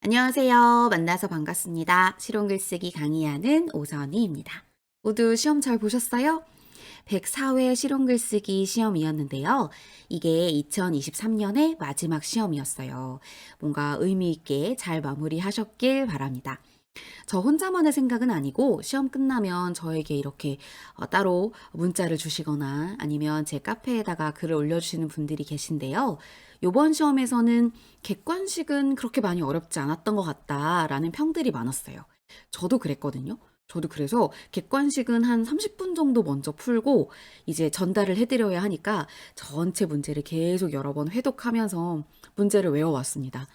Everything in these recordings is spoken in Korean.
안녕하세요. 만나서 반갑습니다. 실용글쓰기 강의하는 오선희입니다. 모두 시험 잘 보셨어요? 104회 실용글쓰기 시험이었는데요. 이게 2023년의 마지막 시험이었어요. 뭔가 의미 있게 잘 마무리하셨길 바랍니다. 저 혼자만의 생각은 아니고 시험 끝나면 저에게 이렇게 따로 문자를 주시거나 아니면 제 카페에다가 글을 올려주시는 분들이 계신데요. 요번 시험에서는 객관식은 그렇게 많이 어렵지 않았던 것 같다라는 평들이 많았어요. 저도 그랬거든요. 저도 그래서 객관식은 한 30분 정도 먼저 풀고 이제 전달을 해드려야 하니까 전체 문제를 계속 여러 번 회독하면서 문제를 외워왔습니다.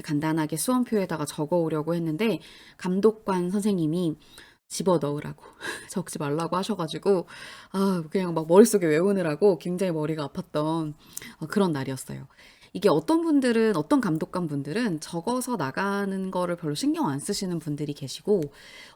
간단하게 수험표에다가 적어 오려고 했는데 감독관 선생님이 집어 넣으라고 적지 말라고 하셔가지고 그냥 막 머릿속에 외우느라고 굉장히 머리가 아팠던 그런 날이었어요. 이게 어떤 분들은 어떤 감독관 분들은 적어서 나가는 거를 별로 신경 안 쓰시는 분들이 계시고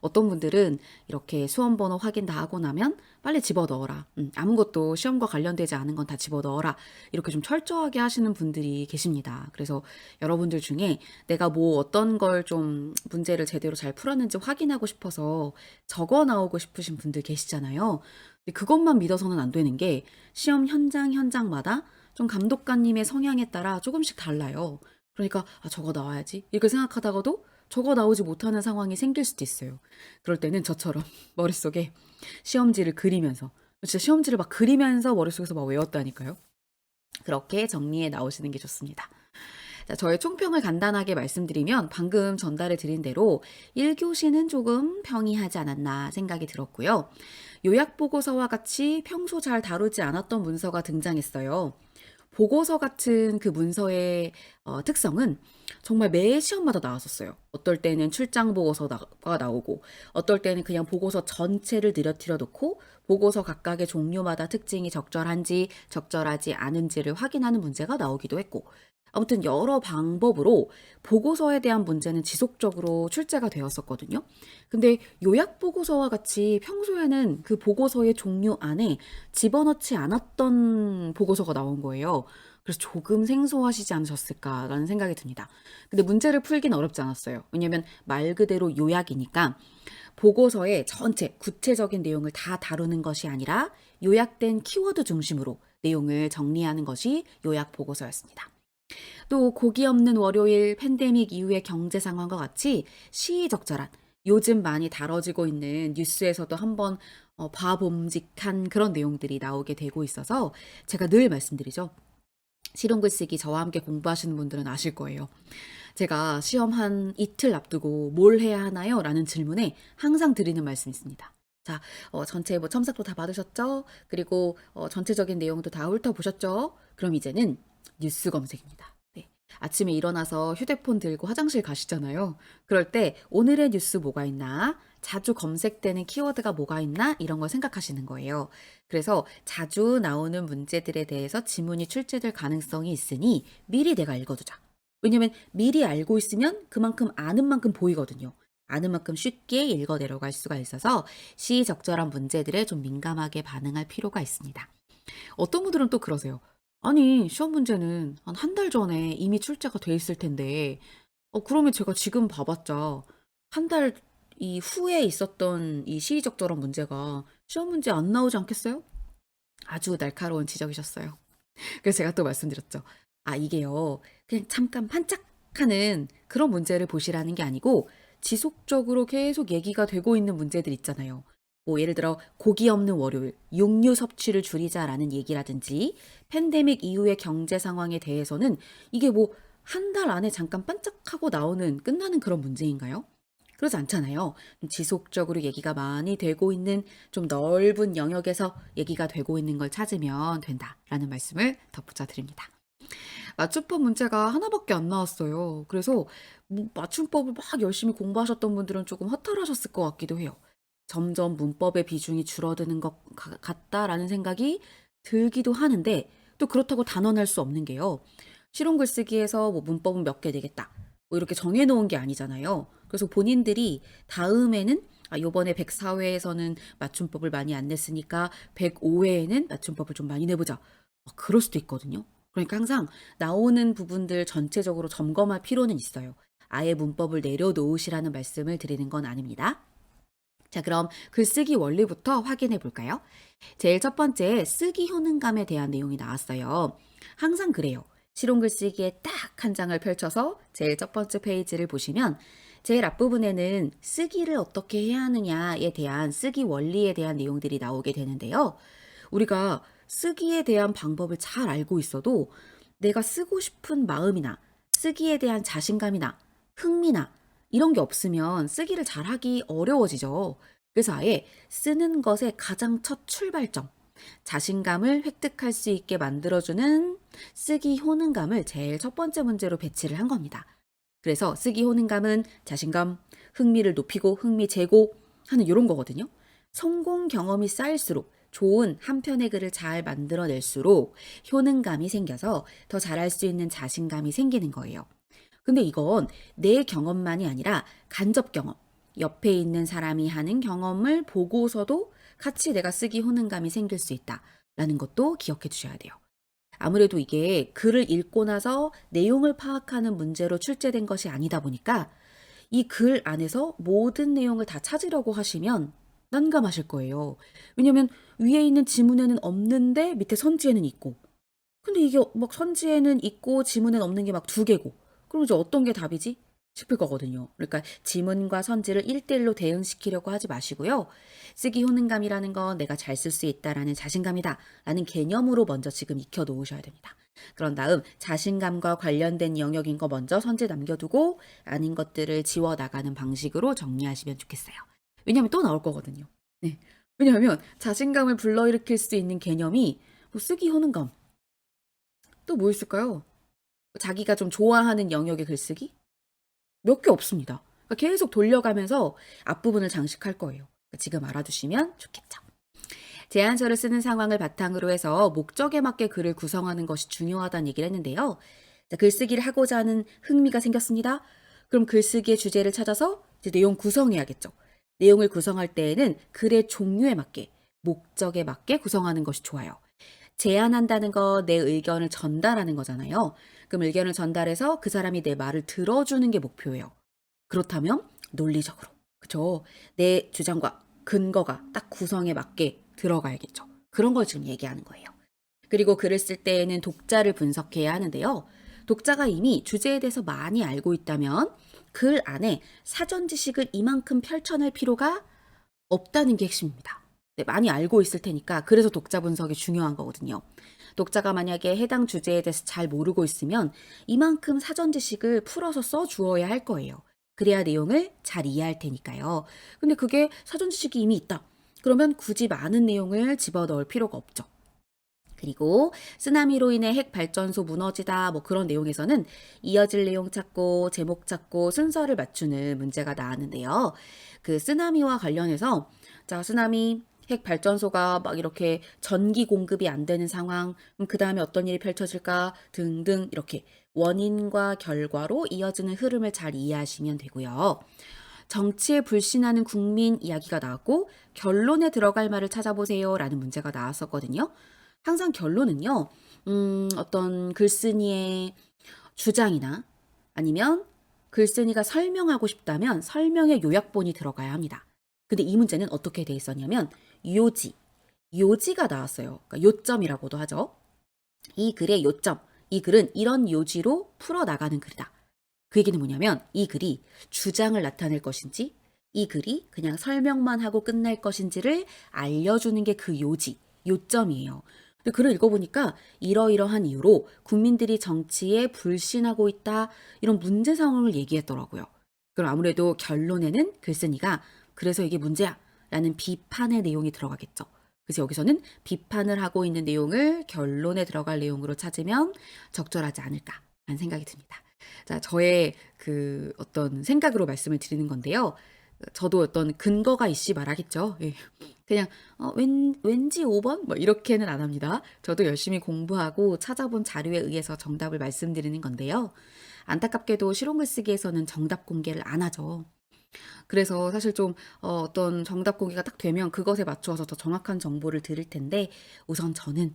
어떤 분들은 이렇게 수험 번호 확인 다 하고 나면 빨리 집어 넣어라. 아무것도 시험과 관련되지 않은 건 다 집어 넣어라. 이렇게 좀 철저하게 하시는 분들이 계십니다. 그래서 여러분들 중에 내가 뭐 어떤 걸 좀 문제를 제대로 잘 풀었는지 확인하고 싶어서 적어 나오고 싶으신 분들 계시잖아요. 근데 그것만 믿어서는 안 되는 게 시험 현장마다 좀 감독관님의 성향에 따라 조금씩 달라요. 그러니까 저거 나와야지 이렇게 생각하다가도 저거 나오지 못하는 상황이 생길 수도 있어요. 그럴 때는 저처럼 머릿속에 시험지를 그리면서 진짜 시험지를 막 그리면서 머릿속에서 막 외웠다니까요. 그렇게 정리해 나오시는 게 좋습니다. 자, 저의 총평을 간단하게 말씀드리면 방금 전달해 드린 대로 1교시는 조금 평이하지 않았나 생각이 들었고요. 요약보고서와 같이 평소 잘 다루지 않았던 문서가 등장했어요. 보고서 같은 그 문서의 특성은 정말 매 시험마다 나왔었어요. 어떨 때는 출장 보고서가 나오고, 어떨 때는 그냥 보고서 전체를 늘어뜨려 놓고, 보고서 각각의 종류마다 특징이 적절한지, 적절하지 않은지를 확인하는 문제가 나오기도 했고, 아무튼 여러 방법으로 보고서에 대한 문제는 지속적으로 출제가 되었었거든요. 근데 요약 보고서와 같이 평소에는 그 보고서의 종류 안에 집어넣지 않았던 보고서가 나온 거예요. 그래서 조금 생소하시지 않으셨을까라는 생각이 듭니다. 근데 문제를 풀긴 어렵지 않았어요. 왜냐면 말 그대로 요약이니까 보고서의 전체 구체적인 내용을 다 다루는 것이 아니라 요약된 키워드 중심으로 내용을 정리하는 것이 요약 보고서였습니다. 또 고기 없는 월요일, 팬데믹 이후의 경제 상황과 같이 시의적절한 요즘 많이 다뤄지고 있는 뉴스에서도 한번 봐봄직한 그런 내용들이 나오게 되고 있어서 제가 늘 말씀드리죠. 실용글쓰기 저와 함께 공부하시는 분들은 아실 거예요. 제가 시험 한 이틀 앞두고 뭘 해야 하나요? 라는 질문에 항상 드리는 말씀이 있습니다. 자, 전체 뭐 첨삭도 다 받으셨죠? 그리고 전체적인 내용도 다 훑어보셨죠? 그럼 이제는 뉴스 검색입니다. 네. 아침에 일어나서 휴대폰 들고 화장실 가시잖아요. 그럴 때 오늘의 뉴스 뭐가 있나? 자주 검색되는 키워드가 뭐가 있나? 이런 걸 생각하시는 거예요. 그래서 자주 나오는 문제들에 대해서 지문이 출제될 가능성이 있으니 미리 내가 읽어두자. 왜냐면 미리 알고 있으면 그만큼 아는 만큼 보이거든요. 아는 만큼 쉽게 읽어 내려갈 수가 있어서 시의적절한 문제들에 좀 민감하게 반응할 필요가 있습니다. 어떤 분들은 또 그러세요. 아니, 시험 문제는 한 달 전에 이미 출제가 돼 있을 텐데, 그러면 제가 지금 봐봤자 한 달 후에 있었던 이 시의적절한 문제가 시험 문제 안 나오지 않겠어요? 아주 날카로운 지적이셨어요. 그래서 제가 또 말씀드렸죠. 이게요. 그냥 잠깐 반짝하는 그런 문제를 보시라는 게 아니고 지속적으로 계속 얘기가 되고 있는 문제들 있잖아요. 뭐 예를 들어 고기 없는 월요일, 육류 섭취를 줄이자라는 얘기라든지 팬데믹 이후의 경제 상황에 대해서는 이게 뭐 한 달 안에 잠깐 반짝하고 나오는 끝나는 그런 문제인가요? 그렇지 않잖아요. 지속적으로 얘기가 많이 되고 있는 좀 넓은 영역에서 얘기가 되고 있는 걸 찾으면 된다라는 말씀을 덧붙여 드립니다. 맞춤법 문제가 하나밖에 안 나왔어요. 그래서 뭐 맞춤법을 막 열심히 공부하셨던 분들은 조금 허탈하셨을 것 같기도 해요. 점점 문법의 비중이 줄어드는 것 같다라는 생각이 들기도 하는데 또 그렇다고 단언할 수 없는 게요. 실용 글쓰기에서 뭐 문법은 몇 개 되겠다. 뭐 이렇게 정해놓은 게 아니잖아요. 그래서 본인들이 다음에는 요번에 104회에서는 맞춤법을 많이 안 냈으니까 105회에는 맞춤법을 좀 많이 내보자. 그럴 수도 있거든요. 그러니까 항상 나오는 부분들 전체적으로 점검할 필요는 있어요. 아예 문법을 내려놓으시라는 말씀을 드리는 건 아닙니다. 자, 그럼 글쓰기 원리부터 확인해 볼까요? 제일 첫 번째, 쓰기 효능감에 대한 내용이 나왔어요. 항상 그래요. 실용 글쓰기에 딱 한 장을 펼쳐서 제일 첫 번째 페이지를 보시면 제일 앞부분에는 쓰기를 어떻게 해야 하느냐에 대한 쓰기 원리에 대한 내용들이 나오게 되는데요. 우리가 쓰기에 대한 방법을 잘 알고 있어도 내가 쓰고 싶은 마음이나 쓰기에 대한 자신감이나 흥미나 이런 게 없으면 쓰기를 잘하기 어려워지죠. 그래서 아예 쓰는 것의 가장 첫 출발점, 자신감을 획득할 수 있게 만들어주는 쓰기 효능감을 제일 첫 번째 문제로 배치를 한 겁니다. 그래서 쓰기 효능감은 자신감, 흥미를 높이고 흥미 제고 하는 이런 거거든요. 성공 경험이 쌓일수록 좋은 한 편의 글을 잘 만들어낼수록 효능감이 생겨서 더 잘할 수 있는 자신감이 생기는 거예요. 근데 이건 내 경험만이 아니라 간접 경험, 옆에 있는 사람이 하는 경험을 보고서도 같이 내가 쓰기 효능감이 생길 수 있다라는 것도 기억해 주셔야 돼요. 아무래도 이게 글을 읽고 나서 내용을 파악하는 문제로 출제된 것이 아니다 보니까 이 글 안에서 모든 내용을 다 찾으려고 하시면 난감하실 거예요. 왜냐면 위에 있는 지문에는 없는데 밑에 선지에는 있고. 근데 이게 막 선지에는 있고 지문에는 없는 게 막 두 개고. 그럼 이제 어떤 게 답이지? 싶을 거거든요. 그러니까 지문과 선지를 1대1로 대응시키려고 하지 마시고요. 쓰기 효능감이라는 건 내가 잘 쓸 수 있다라는 자신감이다 라는 개념으로 먼저 지금 익혀 놓으셔야 됩니다. 그런 다음 자신감과 관련된 영역인 거 먼저 선지에 남겨두고 아닌 것들을 지워 나가는 방식으로 정리하시면 좋겠어요. 왜냐하면 또 나올 거거든요. 네. 왜냐하면 자신감을 불러일으킬 수 있는 개념이 뭐 쓰기 효능감. 또 뭐 있을까요? 자기가 좀 좋아하는 영역의 글쓰기? 몇 개 없습니다. 그러니까 계속 돌려가면서 앞부분을 장식할 거예요. 그러니까 지금 알아두시면 좋겠죠. 제안서를 쓰는 상황을 바탕으로 해서 목적에 맞게 글을 구성하는 것이 중요하다는 얘기를 했는데요. 자, 글쓰기를 하고자 하는 흥미가 생겼습니다. 그럼 글쓰기의 주제를 찾아서 이제 내용 구성해야겠죠. 내용을 구성할 때에는 글의 종류에 맞게, 목적에 맞게 구성하는 것이 좋아요. 제안한다는 거 내 의견을 전달하는 거잖아요. 그럼 의견을 전달해서 그 사람이 내 말을 들어주는 게 목표예요. 그렇다면 논리적으로, 그죠? 내 주장과 근거가 딱 구성에 맞게 들어가야겠죠. 그런 걸 지금 얘기하는 거예요. 그리고 글을 쓸 때에는 독자를 분석해야 하는데요. 독자가 이미 주제에 대해서 많이 알고 있다면 글 안에 사전 지식을 이만큼 펼쳐낼 필요가 없다는 게 핵심입니다. 네, 많이 알고 있을 테니까 그래서 독자 분석이 중요한 거거든요. 독자가 만약에 해당 주제에 대해서 잘 모르고 있으면 이만큼 사전 지식을 풀어서 써주어야 할 거예요. 그래야 내용을 잘 이해할 테니까요. 근데 그게 사전 지식이 이미 있다. 그러면 굳이 많은 내용을 집어넣을 필요가 없죠. 그리고 쓰나미로 인해 핵 발전소 무너지다 뭐 그런 내용에서는 이어질 내용 찾고 제목 찾고 순서를 맞추는 문제가 나왔는데요. 그 쓰나미와 관련해서 자, 쓰나미 핵 발전소가 막 이렇게 전기 공급이 안 되는 상황, 그 다음에 어떤 일이 펼쳐질까 등등 이렇게 원인과 결과로 이어지는 흐름을 잘 이해하시면 되고요. 정치에 불신하는 국민 이야기가 나왔고 결론에 들어갈 말을 찾아보세요 라는 문제가 나왔었거든요. 항상 결론은요, 어떤 글쓴이의 주장이나 아니면 글쓴이가 설명하고 싶다면 설명의 요약본이 들어가야 합니다. 근데 이 문제는 어떻게 돼 있었냐면 요지가 나왔어요. 그러니까 요점이라고도 하죠. 이 글의 요점, 이 글은 이런 요지로 풀어나가는 글이다. 그 얘기는 뭐냐면 이 글이 주장을 나타낼 것인지 이 글이 그냥 설명만 하고 끝날 것인지를 알려주는 게 그 요점이에요. 근데 글을 읽어보니까 이러이러한 이유로 국민들이 정치에 불신하고 있다 이런 문제 상황을 얘기했더라고요. 그럼 아무래도 결론에는 글쓴이가 그래서 이게 문제야 라는 비판의 내용이 들어가겠죠. 그래서 여기서는 비판을 하고 있는 내용을 결론에 들어갈 내용으로 찾으면 적절하지 않을까라는 생각이 듭니다. 자, 저의 그 어떤 생각으로 말씀을 드리는 건데요. 저도 어떤 근거가 있이 말하겠죠. 예. 그냥 왠지 5번 뭐 이렇게는 안 합니다. 저도 열심히 공부하고 찾아본 자료에 의해서 정답을 말씀드리는 건데요. 안타깝게도 실용글쓰기에서는 정답 공개를 안 하죠. 그래서 사실 좀 어떤 정답 공개가 딱 되면 그것에 맞추어서 더 정확한 정보를 드릴 텐데 우선 저는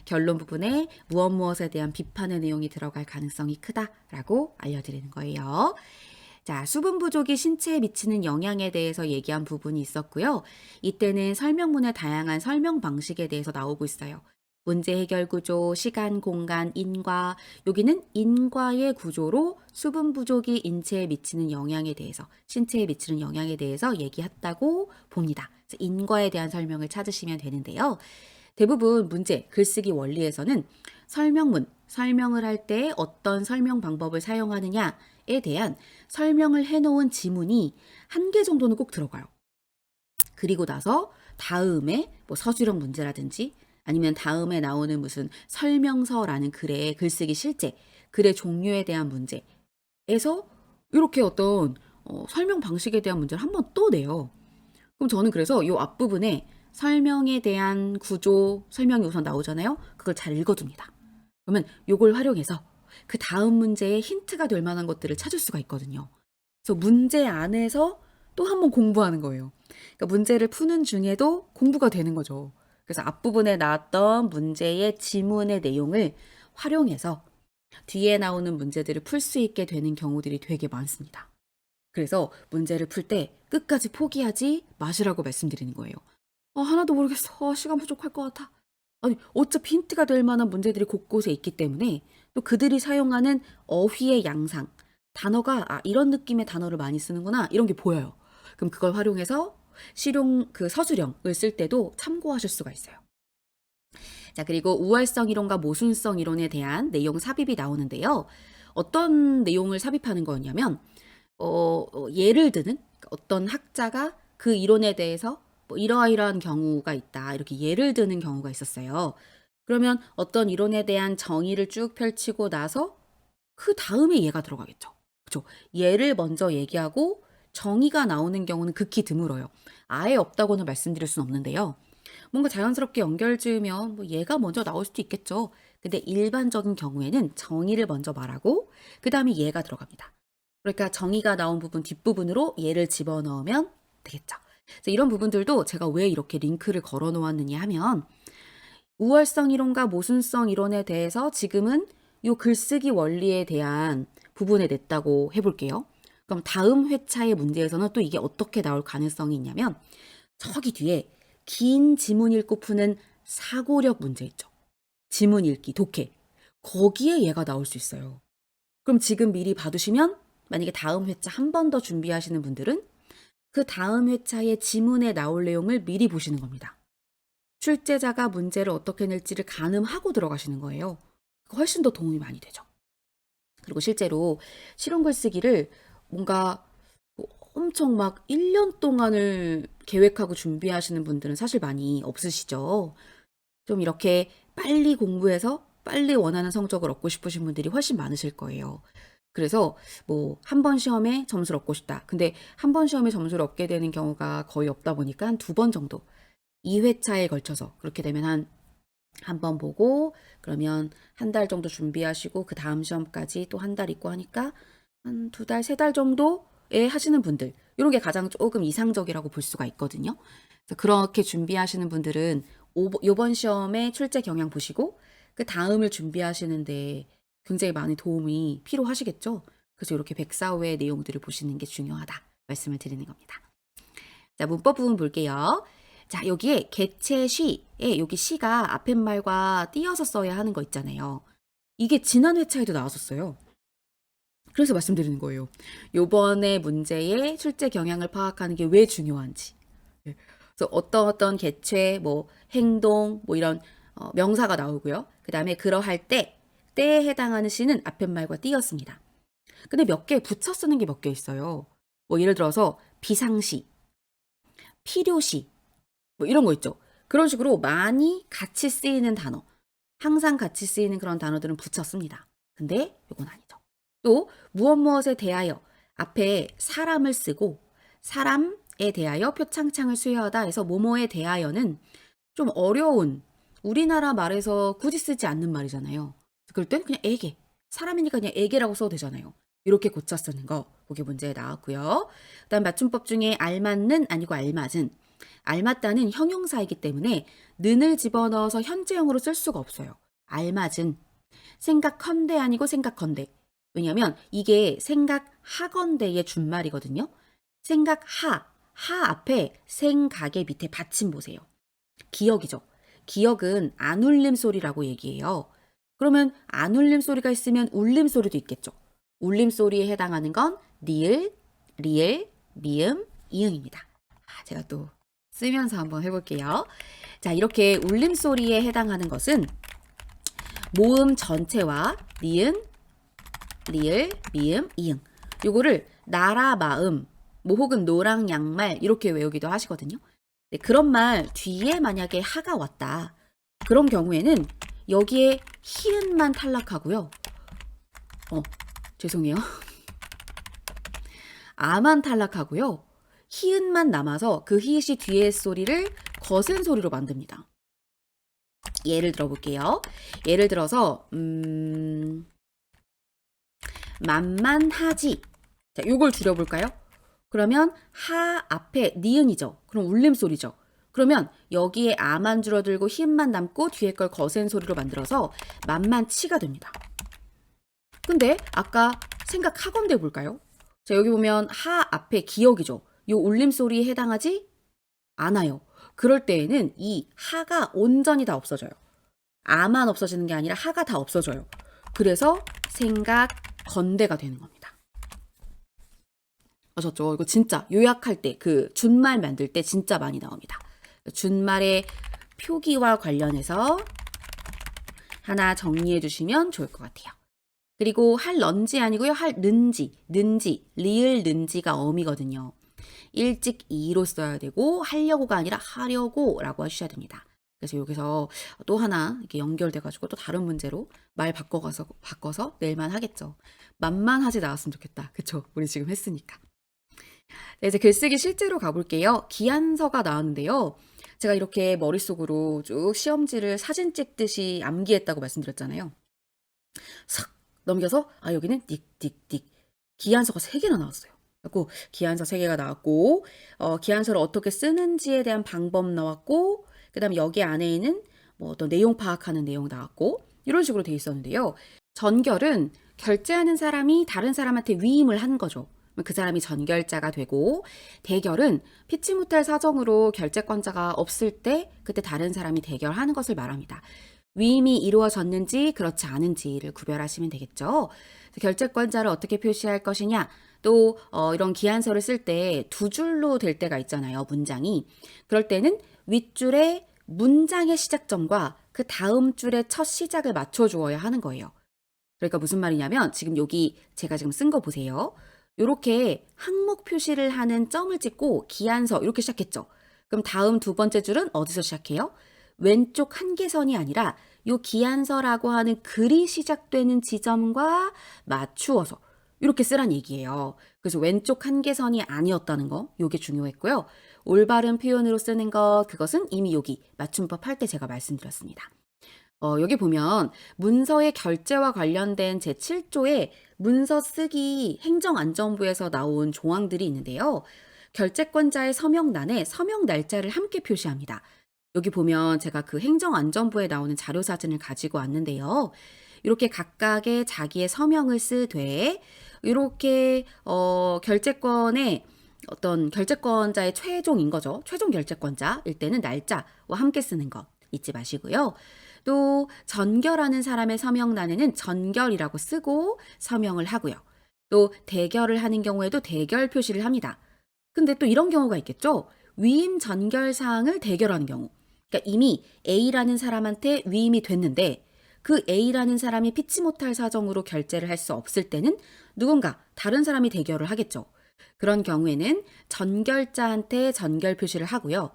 결론 부분에 무엇에 대한 비판의 내용이 들어갈 가능성이 크다라고 알려드리는 거예요. 자, 수분 부족이 신체에 미치는 영향에 대해서 얘기한 부분이 있었고요. 이때는 설명문의 다양한 설명 방식에 대해서 나오고 있어요. 문제 해결 구조, 시간, 공간, 인과. 여기는 인과의 구조로 수분 부족이 인체에 미치는 영향에 대해서, 신체에 미치는 영향에 대해서 얘기했다고 봅니다. 그래서 인과에 대한 설명을 찾으시면 되는데요. 대부분 문제, 글쓰기 원리에서는 설명문, 설명을 할 때 어떤 설명 방법을 사용하느냐에 대한 설명을 해놓은 지문이 한 개 정도는 꼭 들어가요. 그리고 나서 다음에 뭐 서술형 문제라든지 아니면 다음에 나오는 무슨 설명서라는 글의 글쓰기 실제, 글의 종류에 대한 문제에서 이렇게 어떤 설명 방식에 대한 문제를 한 번 또 내요. 그럼 저는 그래서 이 앞부분에 설명에 대한 구조, 설명이 우선 나오잖아요. 그걸 잘 읽어둡니다. 그러면 이걸 활용해서 그 다음 문제에 힌트가 될 만한 것들을 찾을 수가 있거든요. 그래서 문제 안에서 또 한 번 공부하는 거예요. 그러니까 문제를 푸는 중에도 공부가 되는 거죠. 그래서 앞부분에 나왔던 문제의 지문의 내용을 활용해서 뒤에 나오는 문제들을 풀 수 있게 되는 경우들이 되게 많습니다. 그래서 문제를 풀 때 끝까지 포기하지 마시라고 말씀드리는 거예요. 하나도 모르겠어. 시간 부족할 것 같아. 아니, 어차피 힌트가 될 만한 문제들이 곳곳에 있기 때문에 또 그들이 사용하는 어휘의 양상, 단어가 이런 느낌의 단어를 많이 쓰는구나 이런 게 보여요. 그럼 그걸 활용해서 실용 그 서술형을 쓸 때도 참고하실 수가 있어요. 자, 그리고 우월성 이론과 모순성 이론에 대한 내용 삽입이 나오는데요. 어떤 내용을 삽입하는 거였냐면 예를 드는 어떤 학자가 그 이론에 대해서 뭐 이러이러한 경우가 있다. 이렇게 예를 드는 경우가 있었어요. 그러면 어떤 이론에 대한 정의를 쭉 펼치고 나서 그 다음에 예가 들어가겠죠. 그렇죠? 예를 먼저 얘기하고 정의가 나오는 경우는 극히 드물어요. 아예 없다고는 말씀드릴 수는 없는데요. 뭔가 자연스럽게 연결 지으면 뭐 예가 먼저 나올 수도 있겠죠. 근데 일반적인 경우에는 정의를 먼저 말하고 그 다음에 예가 들어갑니다. 그러니까 정의가 나온 부분 뒷부분으로 예를 집어넣으면 되겠죠. 그래서 이런 부분들도 제가 왜 이렇게 링크를 걸어 놓았느냐 하면 우월성 이론과 모순성 이론에 대해서 지금은 이 글쓰기 원리에 대한 부분에 냈다고 해볼게요. 그럼 다음 회차의 문제에서는 또 이게 어떻게 나올 가능성이 있냐면 저기 뒤에 긴 지문 읽고 푸는 사고력 문제 있죠. 지문 읽기, 독해. 거기에 얘가 나올 수 있어요. 그럼 지금 미리 봐두시면 만약에 다음 회차 한 번 더 준비하시는 분들은 그 다음 회차의 지문에 나올 내용을 미리 보시는 겁니다. 출제자가 문제를 어떻게 낼지를 가늠하고 들어가시는 거예요. 훨씬 더 도움이 많이 되죠. 그리고 실제로 실용 글쓰기를 뭔가 엄청 막 1년 동안을 계획하고 준비하시는 분들은 사실 많이 없으시죠. 좀 이렇게 빨리 공부해서 빨리 원하는 성적을 얻고 싶으신 분들이 훨씬 많으실 거예요. 그래서 뭐 한 번 시험에 점수를 얻고 싶다. 근데 한 번 시험에 점수를 얻게 되는 경우가 거의 없다 보니까 한 2번 정도 2회차에 걸쳐서 그렇게 되면 한 번 보고 그러면 한 달 정도 준비하시고 그 다음 시험까지 또 한 달 있고 하니까 한 2달, 3달 정도에 하시는 분들 이런 게 가장 조금 이상적이라고 볼 수가 있거든요. 그래서 그렇게 준비하시는 분들은 이번 시험에 출제 경향 보시고 그 다음을 준비하시는데 굉장히 많은 도움이 필요하시겠죠. 그래서 이렇게 백사호의 내용들을 보시는 게 중요하다 말씀을 드리는 겁니다. 자, 문법 부분 볼게요. 자, 여기에 개체 시에 여기 시가 앞팻말과 띄어서 써야 하는 거 있잖아요. 이게 지난 회차에도 나왔었어요. 그래서 말씀드리는 거예요. 요번에 문제의 출제 경향을 파악하는 게 왜 중요한지. 그래서 어떤 개체, 뭐 행동, 뭐 이런 명사가 나오고요. 그 다음에 그러할 때에 해당하는 시는 앞팻말과 띄었습니다. 근데 몇 개 붙여 쓰는 게 몇 개 있어요. 뭐 예를 들어서 비상시, 필요시, 뭐 이런 거 있죠. 그런 식으로 많이 같이 쓰이는 단어, 항상 같이 쓰이는 그런 단어들은 붙여 씁니다. 근데 이건 아니죠. 또 무엇에 대하여 앞에 사람을 쓰고 사람에 대하여 표창창을 수여하다 해서 뭐뭐에 대하여는 좀 어려운 우리나라 말에서 굳이 쓰지 않는 말이잖아요. 그럴 땐 그냥 에게, 사람이니까 그냥 에게라고 써도 되잖아요. 이렇게 고쳐 쓰는 거, 그게 문제에 나왔고요. 그다음 맞춤법 중에 알맞는 아니고 알맞은, 알맞다는 형용사이기 때문에 는을 집어넣어서 현재형으로 쓸 수가 없어요. 알맞은, 생각컨대 아니고 생각컨대. 왜냐면 이게 생각하건대의 준말이거든요. 하 앞에 생각의 밑에 받침 보세요. 기역이죠. 기역은 안 울림 소리라고 얘기해요. 그러면 안 울림 소리가 있으면 울림 소리도 있겠죠. 울림 소리에 해당하는 건 니을, 리을, 미음, 이응입니다. 제가 또 쓰면서 한번 해볼게요. 자, 이렇게 울림 소리에 해당하는 것은 모음 전체와 니은, 리을, 미음, 이응. 요거를 나라, 마음, 뭐 혹은 노랑, 양말 이렇게 외우기도 하시거든요. 네, 그런 말 뒤에 만약에 하가 왔다. 그런 경우에는 여기에 히읗만 탈락하고요. 죄송해요. 아만 탈락하고요. 히읗만 남아서 그 히읗이 뒤에 소리를 거센 소리로 만듭니다. 예를 들어볼게요. 예를 들어서 만만하지. 자, 요걸 줄여볼까요? 그러면 하 앞에 니은이죠. 그럼 울림소리죠. 그러면 여기에 아만 줄어들고 히읗만 남고 뒤에 걸 거센 소리로 만들어서 만만치가 됩니다. 근데 아까 생각하건대 볼까요? 자, 여기 보면 하 앞에 기역이죠. 요 울림소리에 해당하지 않아요. 그럴 때에는 이 하가 온전히 다 없어져요. 아만 없어지는 게 아니라 하가 다 없어져요. 그래서 생각건대가 되는 겁니다. 아셨죠? 이거 진짜 요약할 때 그 준말 만들 때 진짜 많이 나옵니다. 준말의 표기와 관련해서 하나 정리해 주시면 좋을 것 같아요. 그리고 할런지 아니고요. 할는지, 리을 는지가 어미거든요. 일찍 이로 써야 되고 하려고가 아니라 하려고라고 하셔야 됩니다. 그래서 여기서 또 하나 이렇게 연결돼가지고 또 다른 문제로 말 바꿔서 낼만 하겠죠. 만만하지 나왔으면 좋겠다. 그쵸? 우리 지금 했으니까. 네, 이제 글쓰기 실제로 가볼게요. 기한서가 나왔는데요. 제가 이렇게 머릿속으로 쭉 시험지를 사진 찍듯이 암기했다고 말씀드렸잖아요. 싹 넘겨서 여기는 띡띡띡 기한서가 3개나 나왔어요. 그리고 기한서 3개가 나왔고 기한서를 어떻게 쓰는지에 대한 방법 나왔고 그 다음에 여기 안에는 뭐 어떤 내용 파악하는 내용 나왔고 이런 식으로 돼 있었는데요. 전결은 결제하는 사람이 다른 사람한테 위임을 한 거죠. 그 사람이 전결자가 되고 대결은 피치 못할 사정으로 결제권자가 없을 때 그때 다른 사람이 대결하는 것을 말합니다. 위임이 이루어졌는지 그렇지 않은지를 구별하시면 되겠죠. 결제권자를 어떻게 표시할 것이냐 또 이런 기한서를 쓸 때 2줄로 될 때가 있잖아요. 문장이. 그럴 때는 윗줄에 문장의 시작점과 그 다음 줄의 첫 시작을 맞춰주어야 하는 거예요. 그러니까 무슨 말이냐면 지금 여기 제가 지금 쓴 거 보세요. 이렇게 항목 표시를 하는 점을 찍고 기한서 이렇게 시작했죠. 그럼 다음 2번째 줄은 어디서 시작해요? 왼쪽 한계선이 아니라 요 기한서라고 하는 글이 시작되는 지점과 맞추어서 이렇게 쓰란 얘기예요. 그래서 왼쪽 한계선이 아니었다는 거 요게 중요했고요. 올바른 표현으로 쓰는 것 그것은 이미 여기 맞춤법 할 때 제가 말씀드렸습니다. 여기 보면 문서의 결제와 관련된 제7조에 문서 쓰기 행정안전부에서 나온 조항들이 있는데요. 결제권자의 서명란에 서명 날짜를 함께 표시합니다. 여기 보면 제가 그 행정안전부에 나오는 자료 사진을 가지고 왔는데요. 이렇게 각각의 자기의 서명을 쓰되 이렇게 결제권의 어떤 결제권자의 최종인 거죠. 최종 결제권자일 때는 날짜와 함께 쓰는 것 잊지 마시고요. 또 전결하는 사람의 서명란에는 전결이라고 쓰고 서명을 하고요. 또 대결을 하는 경우에도 대결 표시를 합니다. 근데 또 이런 경우가 있겠죠. 위임 전결 사항을 대결하는 경우. 그러니까 이미 A라는 사람한테 위임이 됐는데 그 A라는 사람이 피치 못할 사정으로 결제를 할 수 없을 때는 누군가 다른 사람이 대결을 하겠죠. 그런 경우에는 전결자한테 전결 표시를 하고요.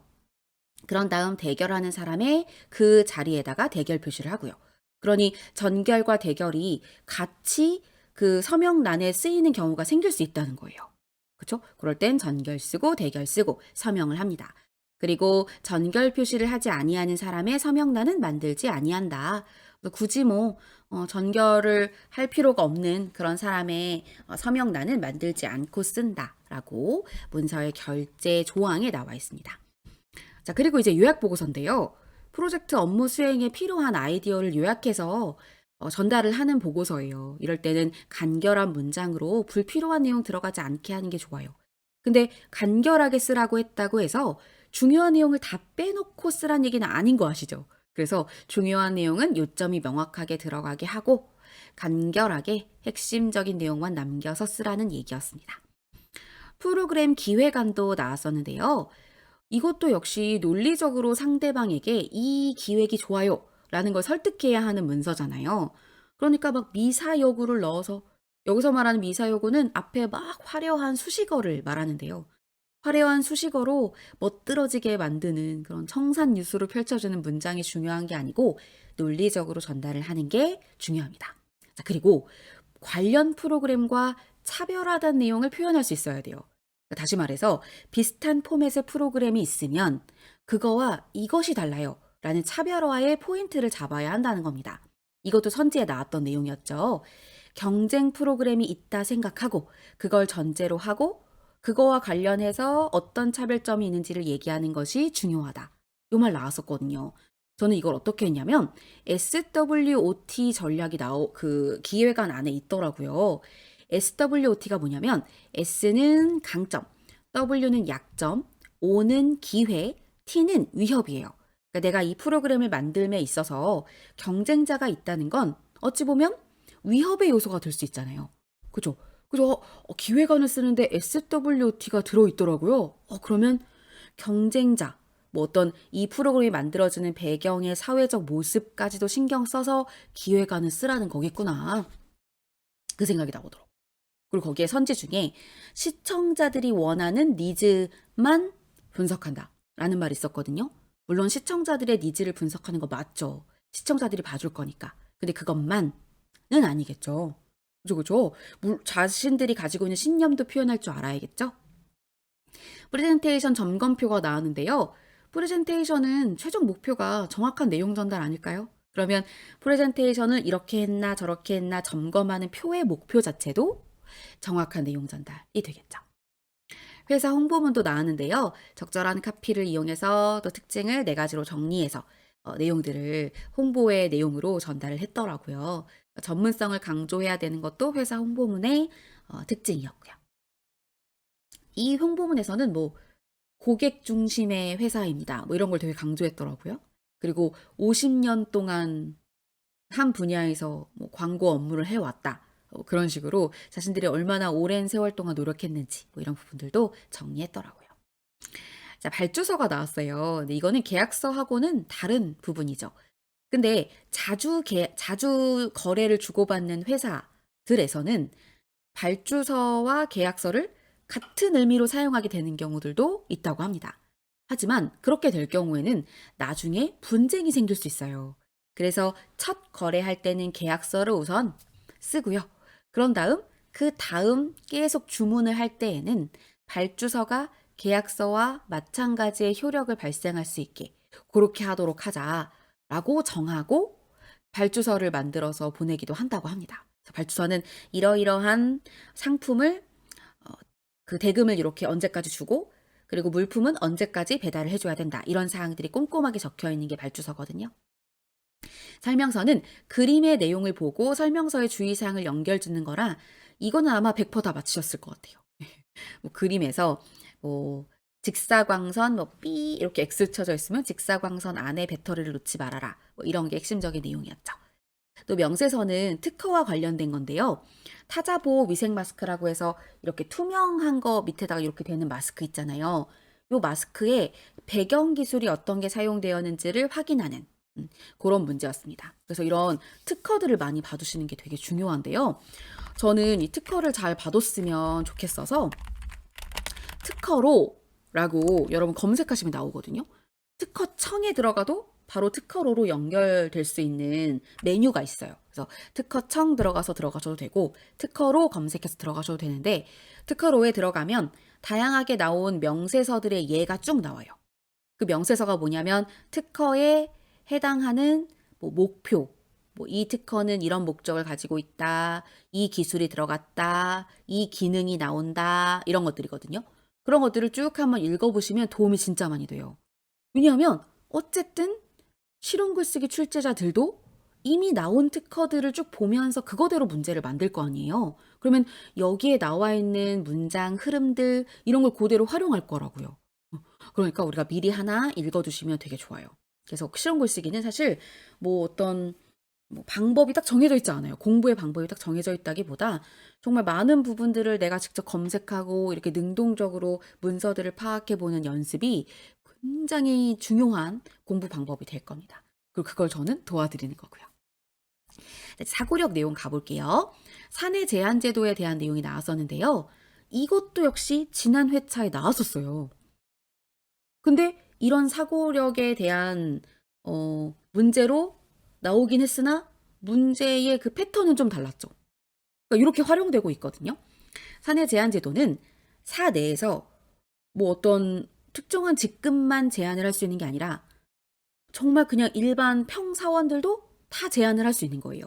그런 다음 대결하는 사람의 그 자리에다가 대결 표시를 하고요. 그러니 전결과 대결이 같이 그 서명란에 쓰이는 경우가 생길 수 있다는 거예요. 그렇죠? 그럴 땐 전결 쓰고 대결 쓰고 서명을 합니다. 그리고 전결 표시를 하지 아니하는 사람의 서명란은 만들지 아니한다. 굳이 전결을 할 필요가 없는 그런 사람의 서명란은 만들지 않고 쓴다라고 문서의 결제 조항에 나와 있습니다. 자, 그리고 이제 요약 보고서인데요. 프로젝트 업무 수행에 필요한 아이디어를 요약해서 전달을 하는 보고서예요. 이럴 때는 간결한 문장으로 불필요한 내용 들어가지 않게 하는 게 좋아요. 근데 간결하게 쓰라고 했다고 해서 중요한 내용을 다 빼놓고 쓰란 얘기는 아닌 거 아시죠? 그래서 중요한 내용은 요점이 명확하게 들어가게 하고 간결하게 핵심적인 내용만 남겨서 쓰라는 얘기였습니다. 프로그램 기획안도 나왔었는데요. 이것도 역시 논리적으로 상대방에게 이 기획이 좋아요 라는 걸 설득해야 하는 문서잖아요. 그러니까 막 미사 여구를 넣어서 여기서 말하는 미사 여구는 앞에 막 화려한 수식어를 말하는데요. 화려한 수식어로 멋들어지게 만드는 그런 청산 유수로 펼쳐주는 문장이 중요한 게 아니고 논리적으로 전달을 하는 게 중요합니다. 자, 그리고 관련 프로그램과 차별화된 내용을 표현할 수 있어야 돼요. 다시 말해서 비슷한 포맷의 프로그램이 있으면 그거와 이것이 달라요 라는 차별화의 포인트를 잡아야 한다는 겁니다. 이것도 선지에 나왔던 내용이었죠. 경쟁 프로그램이 있다 생각하고 그걸 전제로 하고 그거와 관련해서 어떤 차별점이 있는지를 얘기하는 것이 중요하다. 요 말 나왔었거든요. 저는 이걸 어떻게 했냐면 SWOT 전략이 그 기획안 안에 있더라고요. SWOT가 뭐냐면 S는 강점, W는 약점, O는 기회, T는 위협이에요. 그러니까 내가 이 프로그램을 만들m에 있어서 경쟁자가 있다는 건 어찌 보면 위협의 요소가 될 수 있잖아요. 그죠? 그죠? 기획안을 쓰는데 SWOT가 들어있더라고요. 그러면 경쟁자, 뭐 어떤 이 프로그램이 만들어지는 배경의 사회적 모습까지도 신경 써서 기획안을 쓰라는 거겠구나. 그 생각이 나오더라고요. 그리고 거기에 선지 중에 시청자들이 원하는 니즈만 분석한다 라는 말이 있었거든요. 물론 시청자들의 니즈를 분석하는 거 맞죠. 시청자들이 봐줄 거니까. 근데 그것만은 아니겠죠. 그죠? 자신들이 가지고 있는 신념도 표현할 줄 알아야겠죠. 프레젠테이션 점검표가 나왔는데요. 프레젠테이션은 최종 목표가 정확한 내용 전달 아닐까요? 그러면 프레젠테이션을 이렇게 했나 저렇게 했나 점검하는 표의 목표 자체도 정확한 내용 전달이 되겠죠. 회사 홍보문도 나왔는데요. 적절한 카피를 이용해서 또 특징을 4가지로 정리해서 내용들을 홍보의 내용으로 전달을 했더라고요. 전문성을 강조해야 되는 것도 회사 홍보문의 특징이었고요. 이 홍보문에서는 뭐 고객 중심의 회사입니다. 뭐 이런 걸 되게 강조했더라고요. 그리고 50년 동안 한 분야에서 뭐 광고 업무를 해왔다. 그런 식으로 자신들이 얼마나 오랜 세월 동안 노력했는지 뭐 이런 부분들도 정리했더라고요. 자, 발주서가 나왔어요. 근데 이거는 계약서하고는 다른 부분이죠. 근데 자주 거래를 주고받는 회사들에서는 발주서와 계약서를 같은 의미로 사용하게 되는 경우들도 있다고 합니다. 하지만 그렇게 될 경우에는 나중에 분쟁이 생길 수 있어요. 그래서 첫 거래할 때는 계약서를 우선 쓰고요. 그런 다음 그 다음 계속 주문을 할 때에는 발주서가 계약서와 마찬가지의 효력을 발생할 수 있게 그렇게 하도록 하자라고 정하고 발주서를 만들어서 보내기도 한다고 합니다. 발주서는 이러이러한 상품을 그 대금을 이렇게 언제까지 주고 그리고 물품은 언제까지 배달을 해줘야 된다. 이런 사항들이 꼼꼼하게 적혀 있는 게 발주서거든요. 설명서는 그림의 내용을 보고 설명서의 주의사항을 연결 짓는 거라 이거는 아마 100%다 맞추셨을 것 같아요. 뭐 그림에서 뭐 직사광선 뭐 B 이렇게 X 쳐져 있으면 직사광선 안에 배터리를 놓지 말아라. 뭐 이런 게 핵심적인 내용이었죠. 또 명세서는 특허와 관련된 건데요. 타자보호 위생 마스크라고 해서 이렇게 투명한 거 밑에다가 이렇게 되는 마스크 있잖아요. 이 마스크에 배경 기술이 어떤 게 사용되었는지를 확인하는 그런 문제였습니다. 그래서 이런 특허들을 많이 받으시는 게 되게 중요한데요. 저는 이 특허를 잘 받았으면 좋겠어서 특허로라고 여러분 검색하시면 나오거든요. 특허청에 들어가도 바로 특허로로 연결될 수 있는 메뉴가 있어요. 그래서 특허청 들어가셔도 되고 특허로 검색해서 들어가셔도 되는데 특허로에 들어가면 다양하게 나온 명세서들의 예가 쭉 나와요. 그 명세서가 뭐냐면 특허에 해당하는 뭐 목표, 뭐 이 특허는 이런 목적을 가지고 있다, 이 기술이 들어갔다, 이 기능이 나온다 이런 것들이거든요. 그런 것들을 쭉 한번 읽어보시면 도움이 진짜 많이 돼요. 왜냐하면 어쨌든 실용글쓰기 출제자들도 이미 나온 특허들을 쭉 보면서 그거대로 문제를 만들 거 아니에요. 그러면 여기에 나와 있는 문장 흐름들 이런 걸 그대로 활용할 거라고요. 그러니까 우리가 미리 하나 읽어두시면 되게 좋아요. 그래서 실용 글쓰기는 사실 뭐 어떤 뭐 방법이 딱 정해져 있지 않아요. 공부의 방법이 딱 정해져 있다기보다 정말 많은 부분들을 내가 직접 검색하고 이렇게 능동적으로 문서들을 파악해 보는 연습이 굉장히 중요한 공부 방법이 될 겁니다. 그리고 그걸 저는 도와드리는 거고요. 사고력 내용 가볼게요. 사내 제한 제도에 대한 내용이 나왔었는데요. 이것도 역시 지난 회차에 나왔었어요. 근데 이런 사고력에 대한 문제로 나오긴 했으나 문제의 그 패턴은 좀 달랐죠. 그러니까 이렇게 활용되고 있거든요. 사내 제한 제도는 사내에서 뭐 어떤 특정한 직급만 제한을 할 수 있는 게 아니라 정말 그냥 일반 평사원들도 다 제한을 할 수 있는 거예요.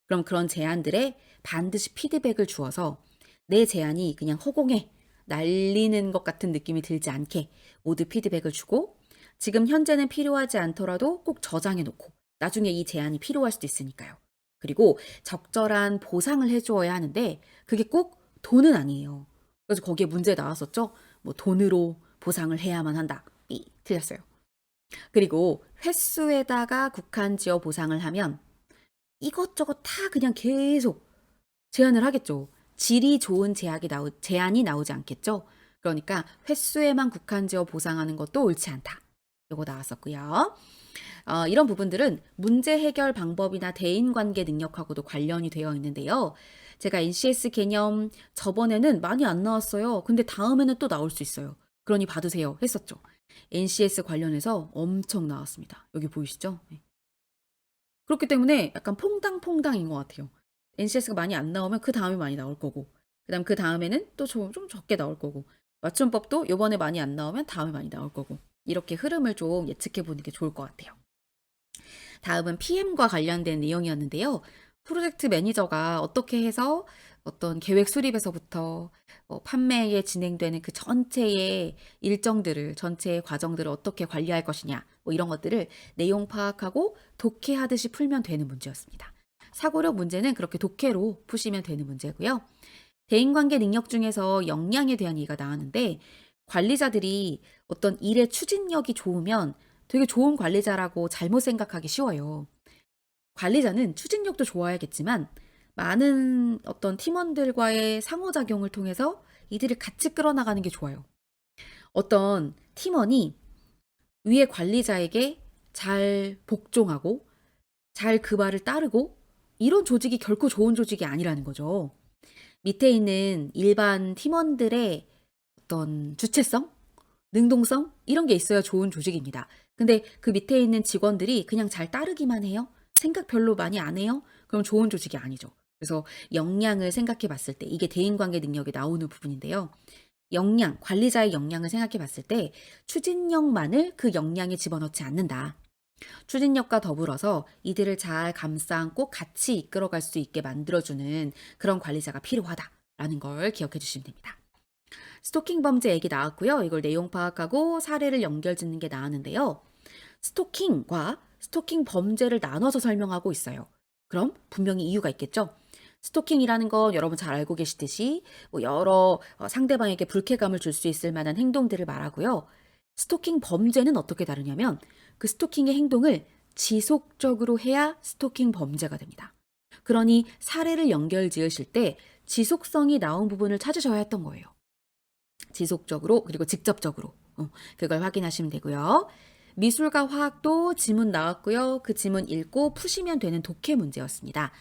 그럼 그런 제안들에 반드시 피드백을 주어서 내 제안이 그냥 허공에 날리는 것 같은 느낌이 들지 않게 모두 피드백을 주고 지금 현재는 필요하지 않더라도 꼭 저장해 놓고 나중에 이 제안이 필요할 수도 있으니까요. 그리고 적절한 보상을 해주어야 하는데 그게 꼭 돈은 아니에요. 그래서 거기에 문제 나왔었죠. 뭐 돈으로 보상을 해야만 한다. 삐 틀렸어요. 그리고 횟수에다가 국한지어 보상을 하면 이것저것 다 그냥 계속 제안을 하겠죠. 질이 좋은 제안이 나오지 않겠죠. 그러니까 횟수에만 국한지어 보상하는 것도 옳지 않다. 요거 나왔었고요. 이런 부분들은 문제 해결 방법이나 대인관계 능력하고도 관련이 되어 있는데요. 제가 NCS 개념 저번에는 많이 안 나왔어요. 근데 다음에는 또 나올 수 있어요. 그러니 받으세요 했었죠. NCS 관련해서 엄청 나왔습니다. 여기 보이시죠? 네. 그렇기 때문에 약간 퐁당퐁당인 것 같아요. NCS가 많이 안 나오면 그 다음에 많이 나올 거고 그다음 그 다음에는 또 좀 적게 나올 거고 맞춤법도 요번에 많이 안 나오면 다음에 많이 나올 거고 이렇게 흐름을 좀 예측해 보는 게 좋을 것 같아요. 다음은 PM과 관련된 내용이었는데요. 프로젝트 매니저가 어떻게 해서 어떤 계획 수립에서부터 판매에 진행되는 그 전체의 일정들을, 전체의 과정들을 어떻게 관리할 것이냐, 뭐 이런 것들을 내용 파악하고 독해하듯이 풀면 되는 문제였습니다. 사고력 문제는 그렇게 독해로 푸시면 되는 문제고요. 대인관계 능력 중에서 역량에 대한 얘기가 나왔는데 관리자들이 어떤 일의 추진력이 좋으면 되게 좋은 관리자라고 잘못 생각하기 쉬워요. 관리자는 추진력도 좋아야겠지만 많은 어떤 팀원들과의 상호작용을 통해서 이들을 같이 끌어나가는 게 좋아요. 어떤 팀원이 위에 관리자에게 잘 복종하고 잘 그 말을 따르고 이런 조직이 결코 좋은 조직이 아니라는 거죠. 밑에 있는 일반 팀원들의 어떤 주체성, 능동성 이런 게 있어야 좋은 조직입니다. 근데 그 밑에 있는 직원들이 그냥 잘 따르기만 해요. 생각 별로 많이 안 해요. 그럼 좋은 조직이 아니죠. 그래서 역량을 생각해 봤을 때 이게 대인관계 능력이 나오는 부분인데요. 역량, 관리자의 역량을 생각해 봤을 때 추진력만을 그 역량에 집어넣지 않는다. 추진력과 더불어서 이들을 잘 감싸 안고 같이 이끌어갈 수 있게 만들어주는 그런 관리자가 필요하다라는 걸 기억해 주시면 됩니다. 스토킹 범죄 얘기 나왔고요. 이걸 내용 파악하고 사례를 연결 짓는 게 나왔는데요. 스토킹과 스토킹 범죄를 나눠서 설명하고 있어요. 그럼 분명히 이유가 있겠죠? 스토킹이라는 건 여러분 잘 알고 계시듯이 뭐 여러 상대방에게 불쾌감을 줄 수 있을 만한 행동들을 말하고요. 스토킹 범죄는 어떻게 다르냐면 그 스토킹의 행동을 지속적으로 해야 스토킹 범죄가 됩니다. 그러니 사례를 연결 지으실 때 지속성이 나온 부분을 찾으셔야 했던 거예요. 지속적으로 그리고 직접적으로 그걸 확인하시면 되고요. 미술과 화학도 지문 나왔고요. 그 지문 읽고 푸시면 되는 독해 문제였습니다.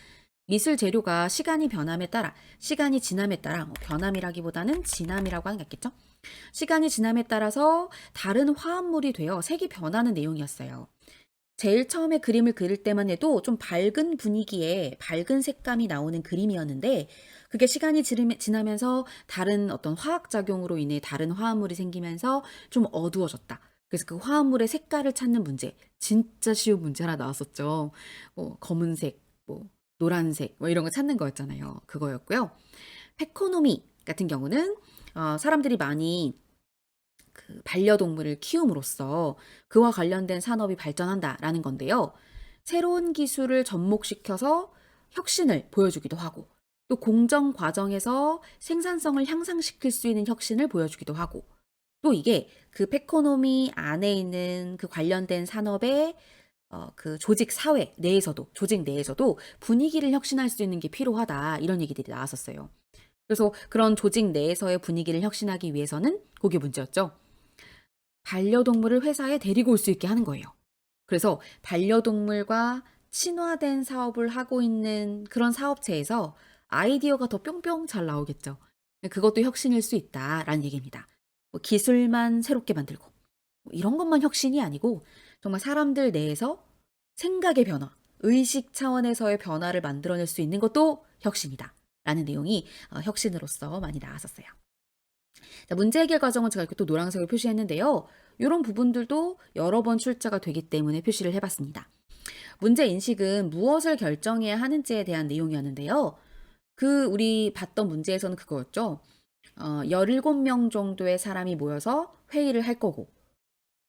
미술 재료가 시간이 지남에 따라 변함이라기보다는 진함이라고 하는 게 낫겠죠? 시간이 지남에 따라서 다른 화합물이 되어 색이 변하는 내용이었어요. 제일 처음에 그림을 그릴 때만 해도 좀 밝은 분위기에 밝은 색감이 나오는 그림이었는데 그게 시간이 지나면서 다른 어떤 화학작용으로 인해 다른 화합물이 생기면서 좀 어두워졌다. 그래서 그 화합물의 색깔을 찾는 문제, 진짜 쉬운 문제 하나 나왔었죠. 검은색, 노란색, 이런 거 찾는 거였잖아요. 그거였고요. 페코노미 같은 경우는 사람들이 많이 그 반려동물을 키움으로써 그와 관련된 산업이 발전한다라는 건데요. 새로운 기술을 접목시켜서 혁신을 보여주기도 하고 또 공정 과정에서 생산성을 향상시킬 수 있는 혁신을 보여주기도 하고 또 이게 그 페코노미 안에 있는 그 관련된 산업의 그 조직 내에서도 분위기를 혁신할 수 있는 게 필요하다. 이런 얘기들이 나왔었어요. 그래서 그런 조직 내에서의 분위기를 혁신하기 위해서는 그게 문제였죠. 반려동물을 회사에 데리고 올 수 있게 하는 거예요. 그래서 반려동물과 친화된 사업을 하고 있는 그런 사업체에서 아이디어가 더 뿅뿅 잘 나오겠죠. 그것도 혁신일 수 있다라는 얘기입니다. 뭐 기술만 새롭게 만들고 뭐 이런 것만 혁신이 아니고 정말 사람들 내에서 생각의 변화, 의식 차원에서의 변화를 만들어낼 수 있는 것도 혁신이다. 라는 내용이 혁신으로서 많이 나왔었어요. 자, 문제 해결 과정은 제가 이렇게 또 노란색으로 표시했는데요. 이런 부분들도 여러 번 출제가 되기 때문에 표시를 해봤습니다. 문제 인식은 무엇을 결정해야 하는지에 대한 내용이었는데요. 우리 봤던 문제에서는 그거였죠. 17명 정도의 사람이 모여서 회의를 할 거고,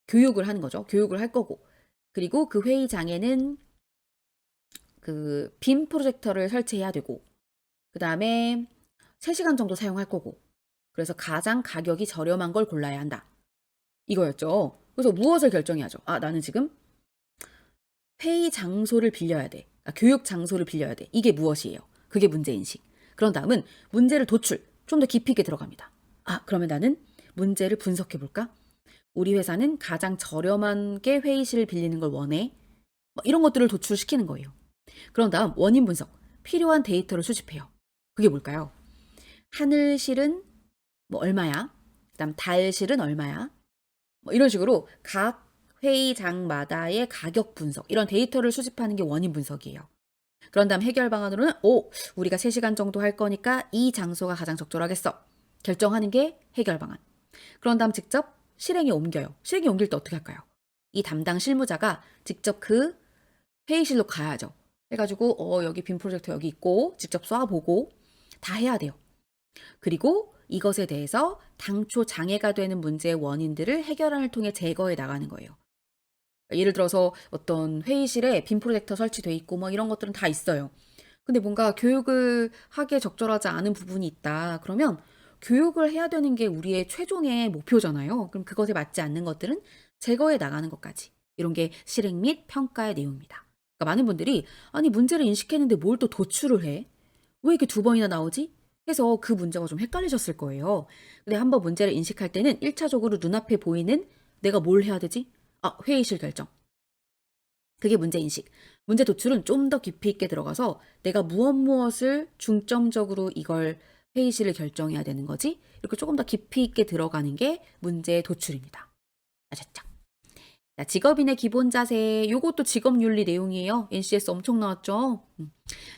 교육을 하는 거죠. 교육을 할 거고, 그리고 그 회의장에는 그 빔 프로젝터를 설치해야 되고, 그 다음에 3시간 정도 사용할 거고, 그래서 가장 가격이 저렴한 걸 골라야 한다. 이거였죠. 그래서 무엇을 결정해야죠? 나는 지금 회의 장소를 빌려야 돼. 교육 장소를 빌려야 돼. 이게 무엇이에요? 그게 문제인식. 그런 다음은 문제를 좀 더 깊이 있게 들어갑니다. 그러면 나는 문제를 분석해 볼까? 우리 회사는 가장 저렴하게 회의실을 빌리는 걸 원해. 이런 것들을 도출시키는 거예요. 그런 다음 원인 분석. 필요한 데이터를 수집해요. 그게 뭘까요? 하늘실은 얼마야? 그다음 달실은 얼마야? 이런 식으로 각 회의장마다의 가격 분석, 이런 데이터를 수집하는 게 원인 분석이에요. 그런 다음 해결 방안으로는 우리가 3시간 정도 할 거니까 이 장소가 가장 적절하겠어. 결정하는 게 해결 방안. 그런 다음 직접 실행에 옮겨요. 실행에 옮길 때 어떻게 할까요? 이 담당 실무자가 직접 그 회의실로 가야죠. 해가지고 여기 빔 프로젝터 여기 있고 직접 쏴보고 다 해야 돼요. 그리고 이것에 대해서 당초 장애가 되는 문제의 원인들을 해결안을 통해 제거해 나가는 거예요. 예를 들어서 어떤 회의실에 빔 프로젝터 설치돼 있고 이런 것들은 다 있어요. 근데 뭔가 교육을 하기에 적절하지 않은 부분이 있다. 그러면 교육을 해야 되는 게 우리의 최종의 목표잖아요. 그럼 그것에 맞지 않는 것들은 제거해 나가는 것까지. 이런 게 실행 및 평가의 내용입니다. 그러니까 많은 분들이 문제를 인식했는데 뭘 또 도출을 해? 왜 이렇게 2번이나 나오지? 해서 그 문제가 좀 헷갈리셨을 거예요. 근데 한번 문제를 인식할 때는 1차적으로 눈앞에 보이는 내가 뭘 해야 되지? 회의실 결정. 그게 문제인식. 문제 도출은 좀 더 깊이 있게 들어가서 내가 무엇을 중점적으로 이걸 회의실을 결정해야 되는 거지? 이렇게 조금 더 깊이 있게 들어가는 게 문제 도출입니다. 아셨죠? 자, 직업인의 기본 자세, 요것도 직업윤리 내용이에요. NCS 엄청 나왔죠?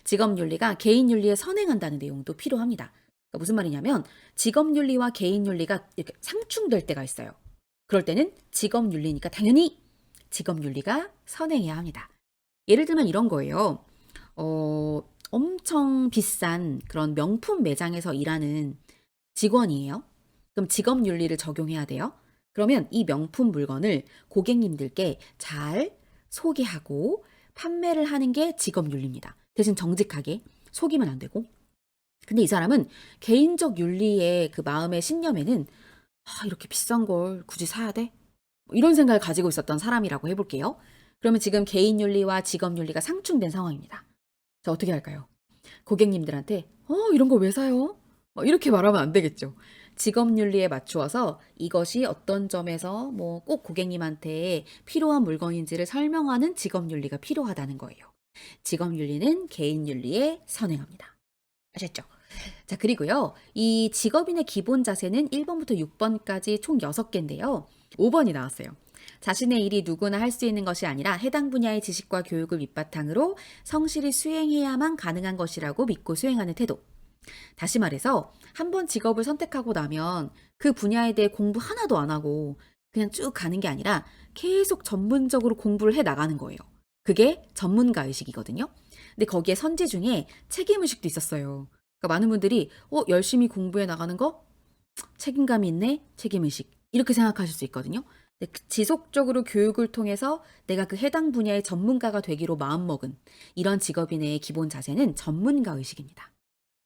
직업윤리가 개인윤리에 선행한다는 내용도 필요합니다. 그러니까 무슨 말이냐면 직업윤리와 개인윤리가 이렇게 상충될 때가 있어요. 그럴 때는 직업윤리니까 당연히 직업윤리가 선행해야 합니다. 예를 들면 이런 거예요. 엄청 비싼 그런 명품 매장에서 일하는 직원이에요. 그럼 직업윤리를 적용해야 돼요. 그러면 이 명품 물건을 고객님들께 잘 소개하고 판매를 하는 게 직업윤리입니다. 대신 정직하게 속이면 안 되고. 근데 이 사람은 개인적 윤리의 그 마음의 신념에는 이렇게 비싼 걸 굳이 사야 돼? 이런 생각을 가지고 있었던 사람이라고 해볼게요. 그러면 지금 개인윤리와 직업윤리가 상충된 상황입니다. 자, 어떻게 할까요? 고객님들한테 이런 거 왜 사요? 이렇게 말하면 안 되겠죠. 직업윤리에 맞추어서 이것이 어떤 점에서 꼭 고객님한테 필요한 물건인지를 설명하는 직업윤리가 필요하다는 거예요. 직업윤리는 개인윤리에 선행합니다. 아셨죠? 자, 그리고요. 이 직업인의 기본 자세는 1번부터 6번까지 총 6개인데요. 5번이 나왔어요. 자신의 일이 누구나 할 수 있는 것이 아니라 해당 분야의 지식과 교육을 밑바탕으로 성실히 수행해야만 가능한 것이라고 믿고 수행하는 태도. 다시 말해서 한번 직업을 선택하고 나면 그 분야에 대해 공부 하나도 안 하고 그냥 쭉 가는 게 아니라 계속 전문적으로 공부를 해 나가는 거예요. 그게 전문가 의식이거든요. 근데 거기에 선지 중에 책임 의식도 있었어요. 그러니까 많은 분들이 열심히 공부해 나가는 거 책임감이 있네, 책임 의식 이렇게 생각하실 수 있거든요. 근데 지속적으로 교육을 통해서 내가 그 해당 분야의 전문가가 되기로 마음먹은 이런 직업인의 기본 자세는 전문가 의식입니다.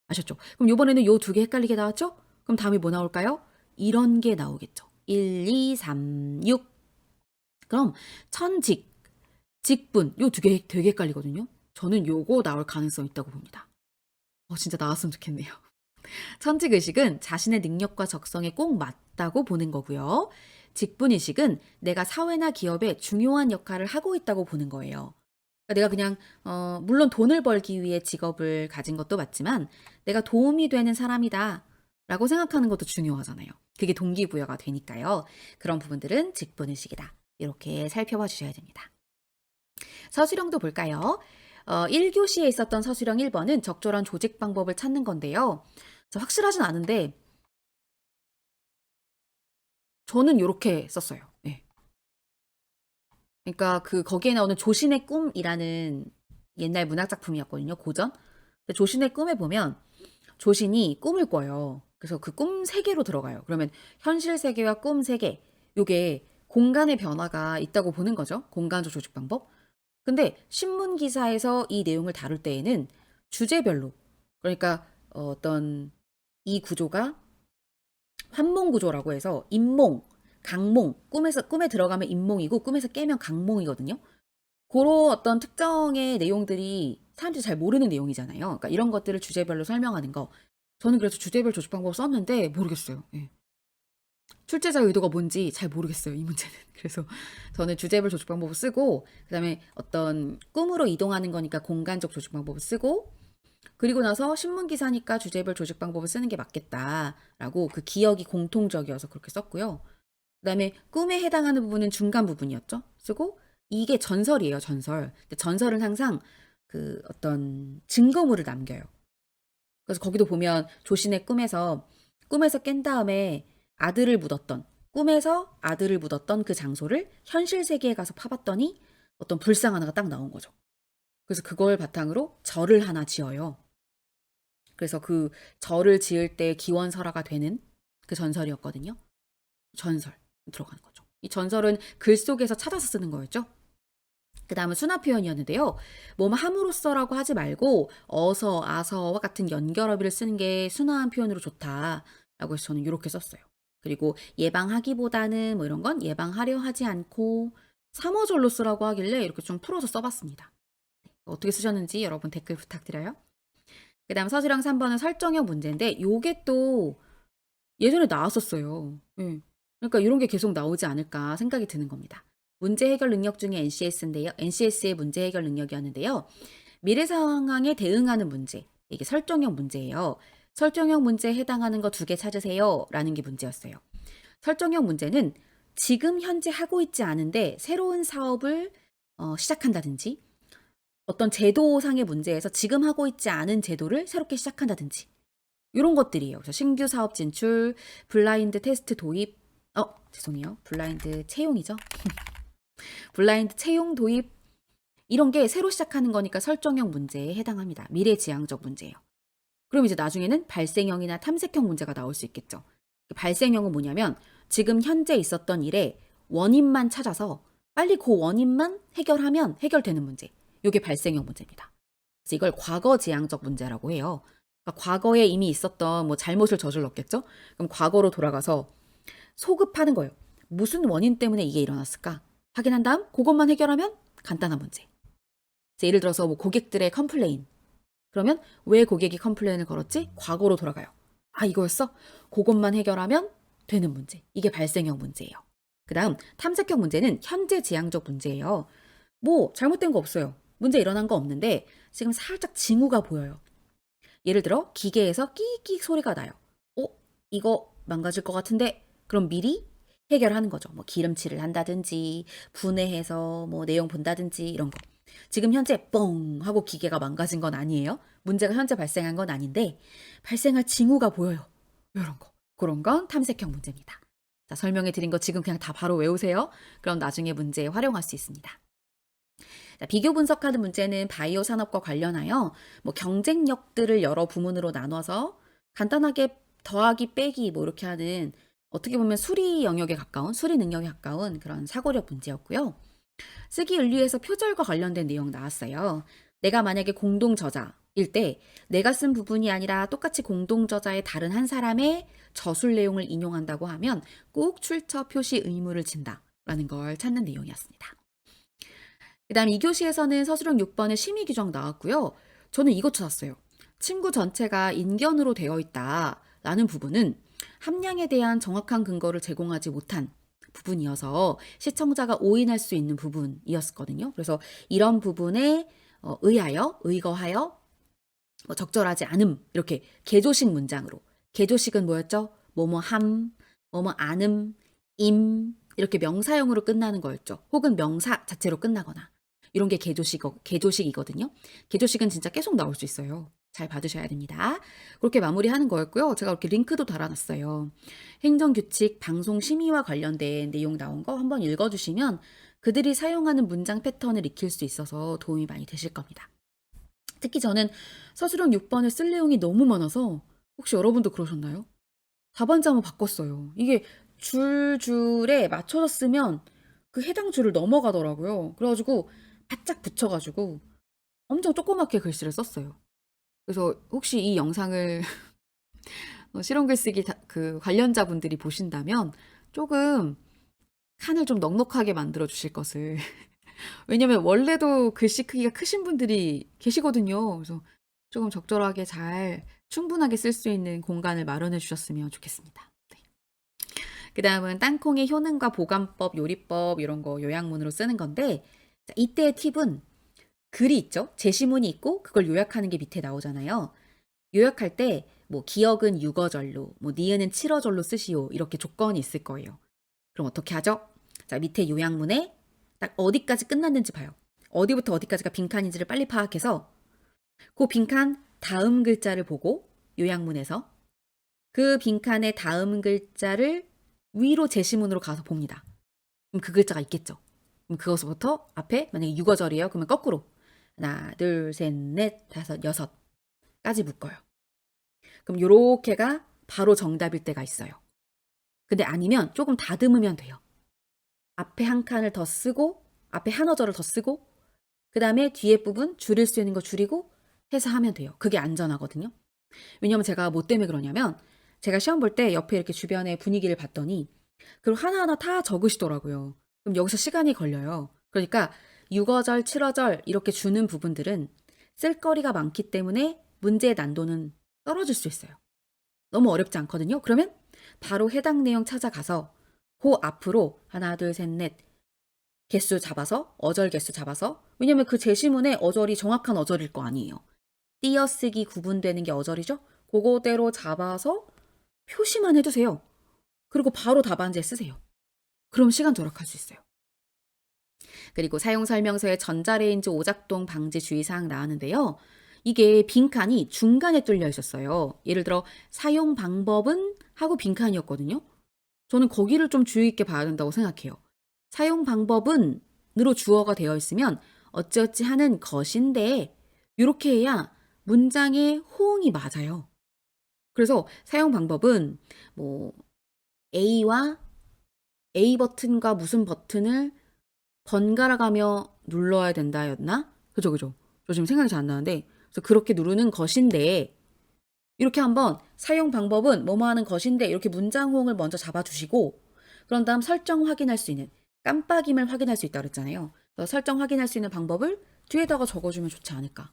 아셨죠? 그럼 요번에는 요 두 개 헷갈리게 나왔죠? 그럼 다음에 뭐 나올까요? 이런 게 나오겠죠. 1, 2, 3, 6. 그럼 천직, 직분 요 두 개 되게 헷갈리거든요. 저는 요거 나올 가능성이 있다고 봅니다. 진짜 나왔으면 좋겠네요. 천직의식은 자신의 능력과 적성에 꼭 맞다고 보는 거고요. 직분의식은 내가 사회나 기업에 중요한 역할을 하고 있다고 보는 거예요. 그러니까 내가 그냥 물론 돈을 벌기 위해 직업을 가진 것도 맞지만 내가 도움이 되는 사람이다 라고 생각하는 것도 중요하잖아요. 그게 동기부여가 되니까요. 그런 부분들은 직분의식이다. 이렇게 살펴봐 주셔야 됩니다. 서술형도 볼까요? 1교시에 있었던 서술형 1번은 적절한 조직 방법을 찾는 건데요. 확실하진 않은데 저는 이렇게 썼어요. 네. 그러니까 거기에 나오는 조신의 꿈이라는 옛날 문학 작품이었거든요. 고전. 근데 조신의 꿈에 보면 조신이 꿈을 꿔요. 그래서 그 꿈 세계로 들어가요. 그러면 현실 세계와 꿈 세계, 요게 공간의 변화가 있다고 보는 거죠. 공간적 조직 방법. 근데 신문 기사에서 이 내용을 다룰 때에는 주제별로, 그러니까 어떤 이 구조가 환몽 구조라고 해서 인몽, 강몽, 꿈에 들어가면 인몽이고 꿈에서 깨면 강몽이거든요. 그런 어떤 특정의 내용들이 사람들이 잘 모르는 내용이잖아요. 그러니까 이런 것들을 주제별로 설명하는 거. 저는 그래서 주제별 조직 방법 썼는데 모르겠어요. 예. 출제자 의도가 뭔지 잘 모르겠어요, 이 문제는. 그래서 저는 주제별 조직 방법을 쓰고, 그다음에 어떤 꿈으로 이동하는 거니까 공간적 조직 방법을 쓰고, 그리고 나서 신문 기사니까 주제별 조직 방법을 쓰는 게 맞겠다라고 그 기억이 공통적이어서 그렇게 썼고요. 그다음에 꿈에 해당하는 부분은 중간 부분이었죠. 쓰고 이게 전설이에요, 전설. 근데 전설은 항상 그 어떤 증거물을 남겨요. 그래서 거기도 보면 조신의 꿈에서 깬 다음에 꿈에서 아들을 묻었던 그 장소를 현실 세계에 가서 파봤더니 어떤 불상 하나가 딱 나온 거죠. 그래서 그걸 바탕으로 절을 하나 지어요. 그래서 그 절을 지을 때 기원설화가 되는 그 전설이었거든요. 전설 들어가는 거죠. 이 전설은 글 속에서 찾아서 쓰는 거였죠. 그 다음은 순화 표현이었는데요. 뭐뭐 함으로써라고 하지 말고 어서, 아서와 같은 연결어비를 쓰는 게 순화한 표현으로 좋다라고 해서 저는 이렇게 썼어요. 그리고 예방하기보다는 뭐 이런 건 예방하려 하지 않고 3어절로 쓰라고 하길래 이렇게 좀 풀어서 써봤습니다. 어떻게 쓰셨는지 여러분 댓글 부탁드려요. 그 다음 서술형 3번은 설정형 문제인데 요게 또 예전에 나왔었어요. 예. 그러니까 이런 게 계속 나오지 않을까 생각이 드는 겁니다. 문제 해결 능력 중에 NCS의 문제 해결 능력이었는데요. 미래 상황에 대응하는 문제, 이게 설정형 문제예요. 설정형 문제에 해당하는 거 2개 찾으세요 라는 게 문제였어요. 설정형 문제는 지금 현재 하고 있지 않은데 새로운 사업을 시작한다든지 어떤 제도상의 문제에서 지금 하고 있지 않은 제도를 새롭게 시작한다든지 이런 것들이에요. 그래서 신규 사업 진출, 블라인드 테스트 도입, 죄송해요. 블라인드 채용이죠. 블라인드 채용 도입 이런 게 새로 시작하는 거니까 설정형 문제에 해당합니다. 미래지향적 문제예요. 그럼 이제 나중에는 발생형이나 탐색형 문제가 나올 수 있겠죠. 발생형은 뭐냐면 지금 현재 있었던 일의 원인만 찾아서 빨리 그 원인만 해결하면 해결되는 문제. 이게 발생형 문제입니다. 그래서 이걸 과거지향적 문제라고 해요. 그러니까 과거에 이미 있었던 뭐 잘못을 저질렀겠죠? 그럼 과거로 돌아가서 소급하는 거예요. 무슨 원인 때문에 이게 일어났을까? 확인한 다음 그것만 해결하면 간단한 문제. 예를 들어서 뭐 고객들의 컴플레인. 그러면 왜 고객이 컴플레인을 걸었지? 과거로 돌아가요. 이거였어? 그것만 해결하면 되는 문제. 이게 발생형 문제예요. 그 다음 탐색형 문제는 현재 지향적 문제예요. 뭐 잘못된 거 없어요. 문제 일어난 거 없는데 지금 살짝 징후가 보여요. 예를 들어 기계에서 끼익 소리가 나요. 이거 망가질 것 같은데 그럼 미리 해결하는 거죠. 뭐 기름칠을 한다든지 분해해서 뭐 내용 본다든지 이런 거. 지금 현재 뻥 하고 기계가 망가진 건 아니에요. 문제가 현재 발생한 건 아닌데 발생할 징후가 보여요. 이런 거. 그런 건 탐색형 문제입니다. 자, 설명해 드린 거 지금 그냥 다 바로 외우세요. 그럼 나중에 문제에 활용할 수 있습니다. 자, 비교 분석하는 문제는 바이오 산업과 관련하여 뭐 경쟁력들을 여러 부문으로 나눠서 간단하게 더하기 빼기 뭐 이렇게 하는 어떻게 보면 수리 영역에 가까운, 수리 능력에 가까운 그런 사고력 문제였고요. 쓰기 윤리에서 표절과 관련된 내용 나왔어요. 내가 만약에 공동 저자일 때 내가 쓴 부분이 아니라 똑같이 공동 저자의 다른 한 사람의 저술 내용을 인용한다고 하면 꼭 출처 표시 의무를 진다라는 걸 찾는 내용이었습니다. 그다음 2교시에서는 서술형 6번의 심의 규정 나왔고요. 저는 이거 찾았어요. 친구 전체가 인견으로 되어 있다라는 부분은 함량에 대한 정확한 근거를 제공하지 못한 부분이어서 시청자가 오인할 수 있는 부분이었거든요. 그래서 이런 부분에 의거하여 적절하지 않음 이렇게 개조식 문장으로 개조식은 뭐였죠? 뭐뭐 함, 뭐뭐 안음, 임 이렇게 명사형으로 끝나는 거였죠. 혹은 명사 자체로 끝나거나 이런 게 개조식이거든요. 개조식은 진짜 계속 나올 수 있어요. 잘 봐두셔야 됩니다. 그렇게 마무리하는 거였고요. 제가 이렇게 링크도 달아놨어요. 행정규칙 방송 심의와 관련된 내용 나온 거 한번 읽어주시면 그들이 사용하는 문장 패턴을 익힐 수 있어서 도움이 많이 되실 겁니다. 특히 저는 서술형 6번을 쓸 내용이 너무 많아서 혹시 여러분도 그러셨나요? 답안지 한번 바꿨어요. 이게 줄줄에 맞춰서 쓰면 그 해당 줄을 넘어가더라고요. 그래가지고 바짝 붙여가지고 엄청 조그맣게 글씨를 썼어요. 그래서 혹시 이 영상을 실용 글쓰기 그 관련자분들이 보신다면 조금 칸을 좀 넉넉하게 만들어 주실 것을 왜냐면 원래도 글씨 크기가 크신 분들이 계시거든요. 그래서 조금 적절하게 잘 충분하게 쓸 수 있는 공간을 마련해 주셨으면 좋겠습니다. 네. 그 다음은 땅콩의 효능과 보관법, 요리법 이런 거 요약문으로 쓰는 건데 자, 이때의 팁은 글이 있죠. 제시문이 있고 그걸 요약하는 게 밑에 나오잖아요. 요약할 때 뭐 기억은 6어절로, 뭐 니은은 7어절로 쓰시오 이렇게 조건이 있을 거예요. 그럼 어떻게 하죠? 자, 밑에 요약문에 딱 어디까지 끝났는지 봐요. 어디부터 어디까지가 빈칸인지를 빨리 파악해서 그 빈칸 다음 글자를 보고 요약문에서 그 빈칸의 다음 글자를 위로 제시문으로 가서 봅니다. 그럼 그 글자가 있겠죠. 그럼 그것부터 앞에 만약에 6어절이에요. 그러면 거꾸로 하나, 둘, 셋, 넷, 다섯, 여섯까지 묶어요. 그럼 요렇게가 바로 정답일 때가 있어요. 근데 아니면 조금 다듬으면 돼요. 앞에 한 칸을 더 쓰고 앞에 한 어절을 더 쓰고 그 다음에 뒤에 부분 줄일 수 있는 거 줄이고 해서 하면 돼요. 그게 안전하거든요. 왜냐면 제가 뭐 때문에 그러냐면 제가 시험 볼 때 옆에 이렇게 주변의 분위기를 봤더니 그걸 하나하나 다 적으시더라고요. 그럼 여기서 시간이 걸려요. 그러니까 6어절, 7어절 이렇게 주는 부분들은 쓸거리가 많기 때문에 문제의 난도는 떨어질 수 있어요. 너무 어렵지 않거든요. 그러면 바로 해당 내용 찾아가서 그 앞으로 하나, 둘, 셋, 넷 개수 잡아서 어절 개수 잡아서 왜냐면 그 제시문에 어절이 정확한 어절일 거 아니에요. 띄어쓰기 구분되는 게 어절이죠. 그거대로 잡아서 표시만 해주세요. 그리고 바로 답안지에 쓰세요. 그럼 시간 절약할 수 있어요. 그리고 사용설명서에 전자레인지 오작동 방지 주의사항 나왔는데요. 이게 빈칸이 중간에 뚫려 있었어요. 예를 들어 사용 방법은 하고 빈칸이었거든요. 저는 거기를 좀 주의 있게 봐야 된다고 생각해요. 사용 방법은 으로 주어가 되어 있으면 어찌어찌 하는 것인데 이렇게 해야 문장의 호응이 맞아요. 그래서 사용 방법은 뭐 A와 A 버튼과 무슨 버튼을 번갈아 가며 눌러야 된다였나? 그죠, 그죠. 저 지금 생각이 잘 안 나는데 그래서 그렇게 누르는 것인데 이렇게 한번 사용 방법은 뭐뭐 하는 것인데 이렇게 문장 호응을 먼저 잡아주시고 그런 다음 설정 확인할 수 있는 깜빡임을 확인할 수 있다고 그랬잖아요. 그래서 설정 확인할 수 있는 방법을 뒤에다가 적어주면 좋지 않을까.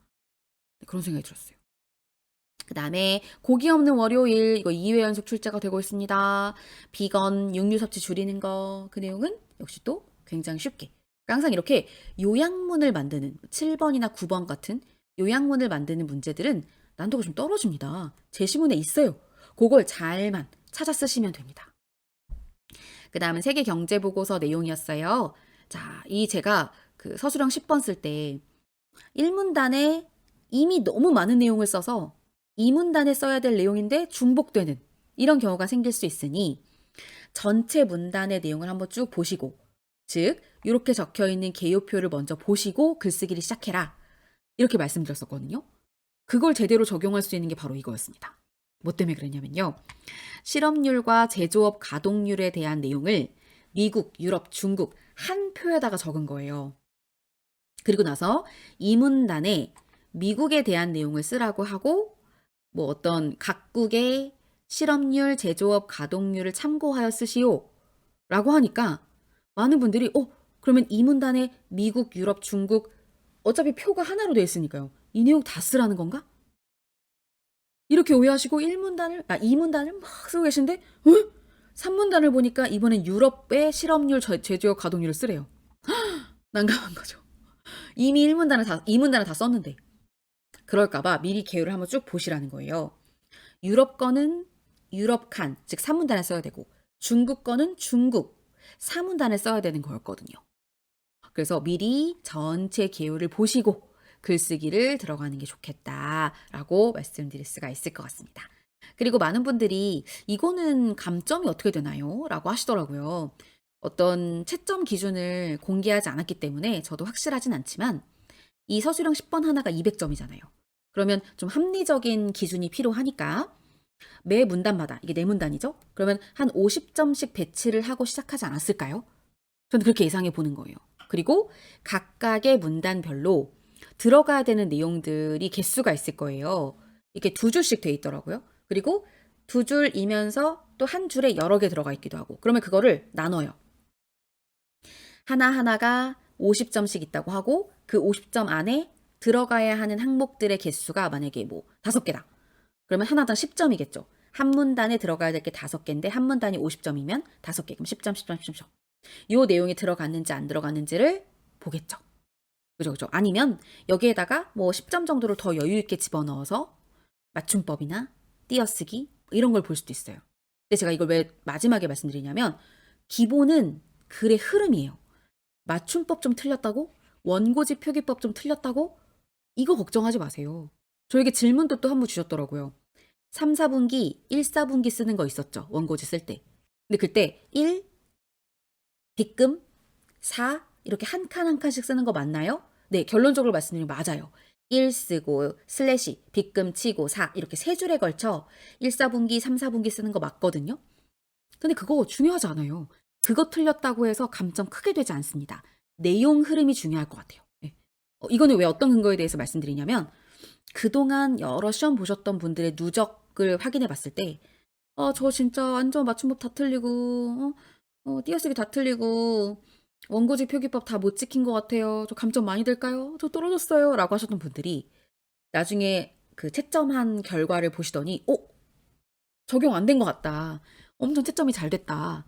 그런 생각이 들었어요. 그 다음에 고기 없는 월요일 이거 2회 연속 출제가 되고 있습니다. 비건, 육류 섭취 줄이는 거 그 내용은 역시 또 굉장히 쉽게 항상 이렇게 요약문을 만드는 7번이나 9번 같은 요약문을 만드는 문제들은 난도가 좀 떨어집니다. 제시문에 있어요. 그걸 잘만 찾아 쓰시면 됩니다. 그 다음은 세계 경제 보고서 내용이었어요. 자, 이 제가 그 서술형 10번 쓸 때 1문단에 이미 너무 많은 내용을 써서 2문단에 써야 될 내용인데 중복되는 이런 경우가 생길 수 있으니 전체 문단의 내용을 한번 쭉 보시고 즉 이렇게 적혀있는 개요표를 먼저 보시고 글쓰기를 시작해라 이렇게 말씀드렸었거든요. 그걸 제대로 적용할 수 있는 게 바로 이거였습니다. 뭐 때문에 그랬냐면요. 실업률과 제조업 가동률에 대한 내용을 미국, 유럽, 중국 한 표에다가 적은 거예요. 그리고 나서 이 문단에 미국에 대한 내용을 쓰라고 하고 뭐 어떤 각국의 실업률, 제조업 가동률을 참고하여 쓰시오 라고 하니까 많은 분들이 그러면 이 문단에 미국, 유럽, 중국 어차피 표가 하나로 돼 있으니까요. 이 내용 다 쓰라는 건가? 이렇게 오해하시고 2문단을 막 쓰고 계신데 3문단을 보니까 이번엔 유럽의 실업률, 제조업 가동률을 쓰래요. 난감한 거죠. 이미 2문단을 다 썼는데. 그럴까봐 미리 개요를 한번 쭉 보시라는 거예요. 유럽 거는 유럽 칸, 즉 3문단을 써야 되고 중국 거는 중국 4문단을 써야 되는 거였거든요. 그래서 미리 전체 개요를 보시고 글쓰기를 들어가는 게 좋겠다라고 말씀드릴 수가 있을 것 같습니다. 그리고 많은 분들이 이거는 감점이 어떻게 되나요? 라고 하시더라고요. 어떤 채점 기준을 공개하지 않았기 때문에 저도 확실하진 않지만 이 서술형 10번 하나가 200점이잖아요. 그러면 좀 합리적인 기준이 필요하니까 매 문단마다, 이게 4문단이죠? 그러면 한 50점씩 배치를 하고 시작하지 않았을까요? 저는 그렇게 예상해 보는 거예요. 그리고 각각의 문단별로 들어가야 되는 내용들이 개수가 있을 거예요. 이렇게 2줄씩 돼 있더라고요. 그리고 2줄이면서 또 한 줄에 여러 개 들어가 있기도 하고. 그러면 그거를 나눠요. 하나하나가 50점씩 있다고 하고 그 50점 안에 들어가야 하는 항목들의 개수가 만약에 뭐 5개다. 그러면 하나당 10점이겠죠. 한 문단에 들어가야 될 게 5개인데 한 문단이 50점이면 5개. 그럼 10점, 10점, 10점. 요 내용이 들어갔는지 안 들어갔는지를 보겠죠. 그죠. 아니면 여기에다가 뭐 10점 정도를 더 여유 있게 집어넣어서 맞춤법이나 띄어쓰기 이런 걸 볼 수도 있어요. 근데 제가 이걸 왜 마지막에 말씀드리냐면 기본은 글의 흐름이에요. 맞춤법 좀 틀렸다고? 원고지 표기법 좀 틀렸다고? 이거 걱정하지 마세요. 저에게 질문도 또 한 번 주셨더라고요. 3, 4분기, 1, 4분기 쓰는 거 있었죠. 원고지 쓸 때. 근데 그때 1, 빗금, 4 이렇게 한 칸 한 칸씩 쓰는 거 맞나요? 네, 결론적으로 말씀드리면 맞아요. 1 쓰고 슬래시, 빗금 치고 4 이렇게 3줄에 걸쳐 1, 4분기, 3, 4분기 쓰는 거 맞거든요. 근데 그거 중요하지 않아요. 그거 틀렸다고 해서 감점 크게 되지 않습니다. 내용 흐름이 중요할 것 같아요. 네. 이거는 왜 어떤 근거에 대해서 말씀드리냐면 그동안 여러 시험 보셨던 분들의 누적을 확인해 봤을 때 저 진짜 완전 맞춤법 다 틀리고 띄어쓰기 다 틀리고 원고지 표기법 다 못 지킨 것 같아요. 저 감점 많이 될까요? 저 떨어졌어요. 라고 하셨던 분들이 나중에 그 채점한 결과를 보시더니 적용 안 된 것 같다. 엄청 채점이 잘 됐다.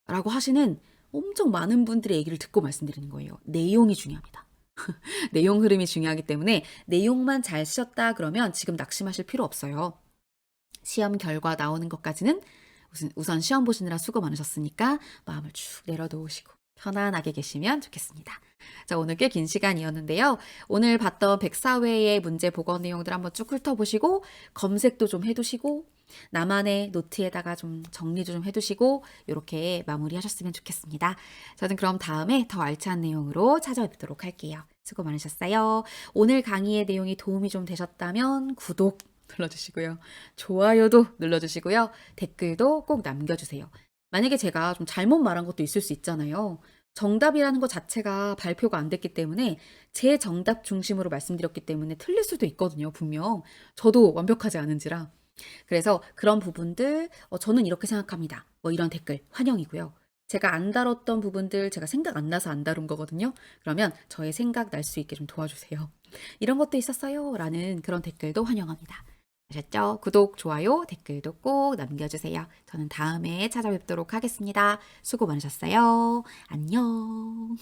라고 하시는 엄청 많은 분들의 얘기를 듣고 말씀드리는 거예요. 내용이 중요합니다. 내용 흐름이 중요하기 때문에 내용만 잘 쓰셨다 그러면 지금 낙심하실 필요 없어요. 시험 결과 나오는 것까지는 우선 시험 보시느라 수고 많으셨으니까 마음을 쭉 내려놓으시고 편안하게 계시면 좋겠습니다. 자, 오늘 꽤 긴 시간이었는데요. 오늘 봤던 104회의 문제 보건 내용들 한번 쭉 훑어보시고 검색도 좀 해두시고 나만의 노트에다가 좀 정리도 좀 해두시고 이렇게 마무리하셨으면 좋겠습니다. 저는 그럼 다음에 더 알찬 내용으로 찾아뵙도록 할게요. 수고 많으셨어요. 오늘 강의의 내용이 도움이 좀 되셨다면 구독 눌러주시고요. 좋아요도 눌러주시고요. 댓글도 꼭 남겨주세요. 만약에 제가 좀 잘못 말한 것도 있을 수 있잖아요. 정답이라는 것 자체가 발표가 안 됐기 때문에 제 정답 중심으로 말씀드렸기 때문에 틀릴 수도 있거든요. 분명. 저도 완벽하지 않은지라. 그래서 그런 부분들 저는 이렇게 생각합니다. 뭐 이런 댓글 환영이고요. 제가 안 다뤘던 부분들 제가 생각 안 나서 안 다룬 거거든요. 그러면 저의 생각 날 수 있게 좀 도와주세요. 이런 것도 있었어요. 라는 그런 댓글도 환영합니다. 아셨죠? 구독, 좋아요, 댓글도 꼭 남겨주세요. 저는 다음에 찾아뵙도록 하겠습니다. 수고 많으셨어요. 안녕.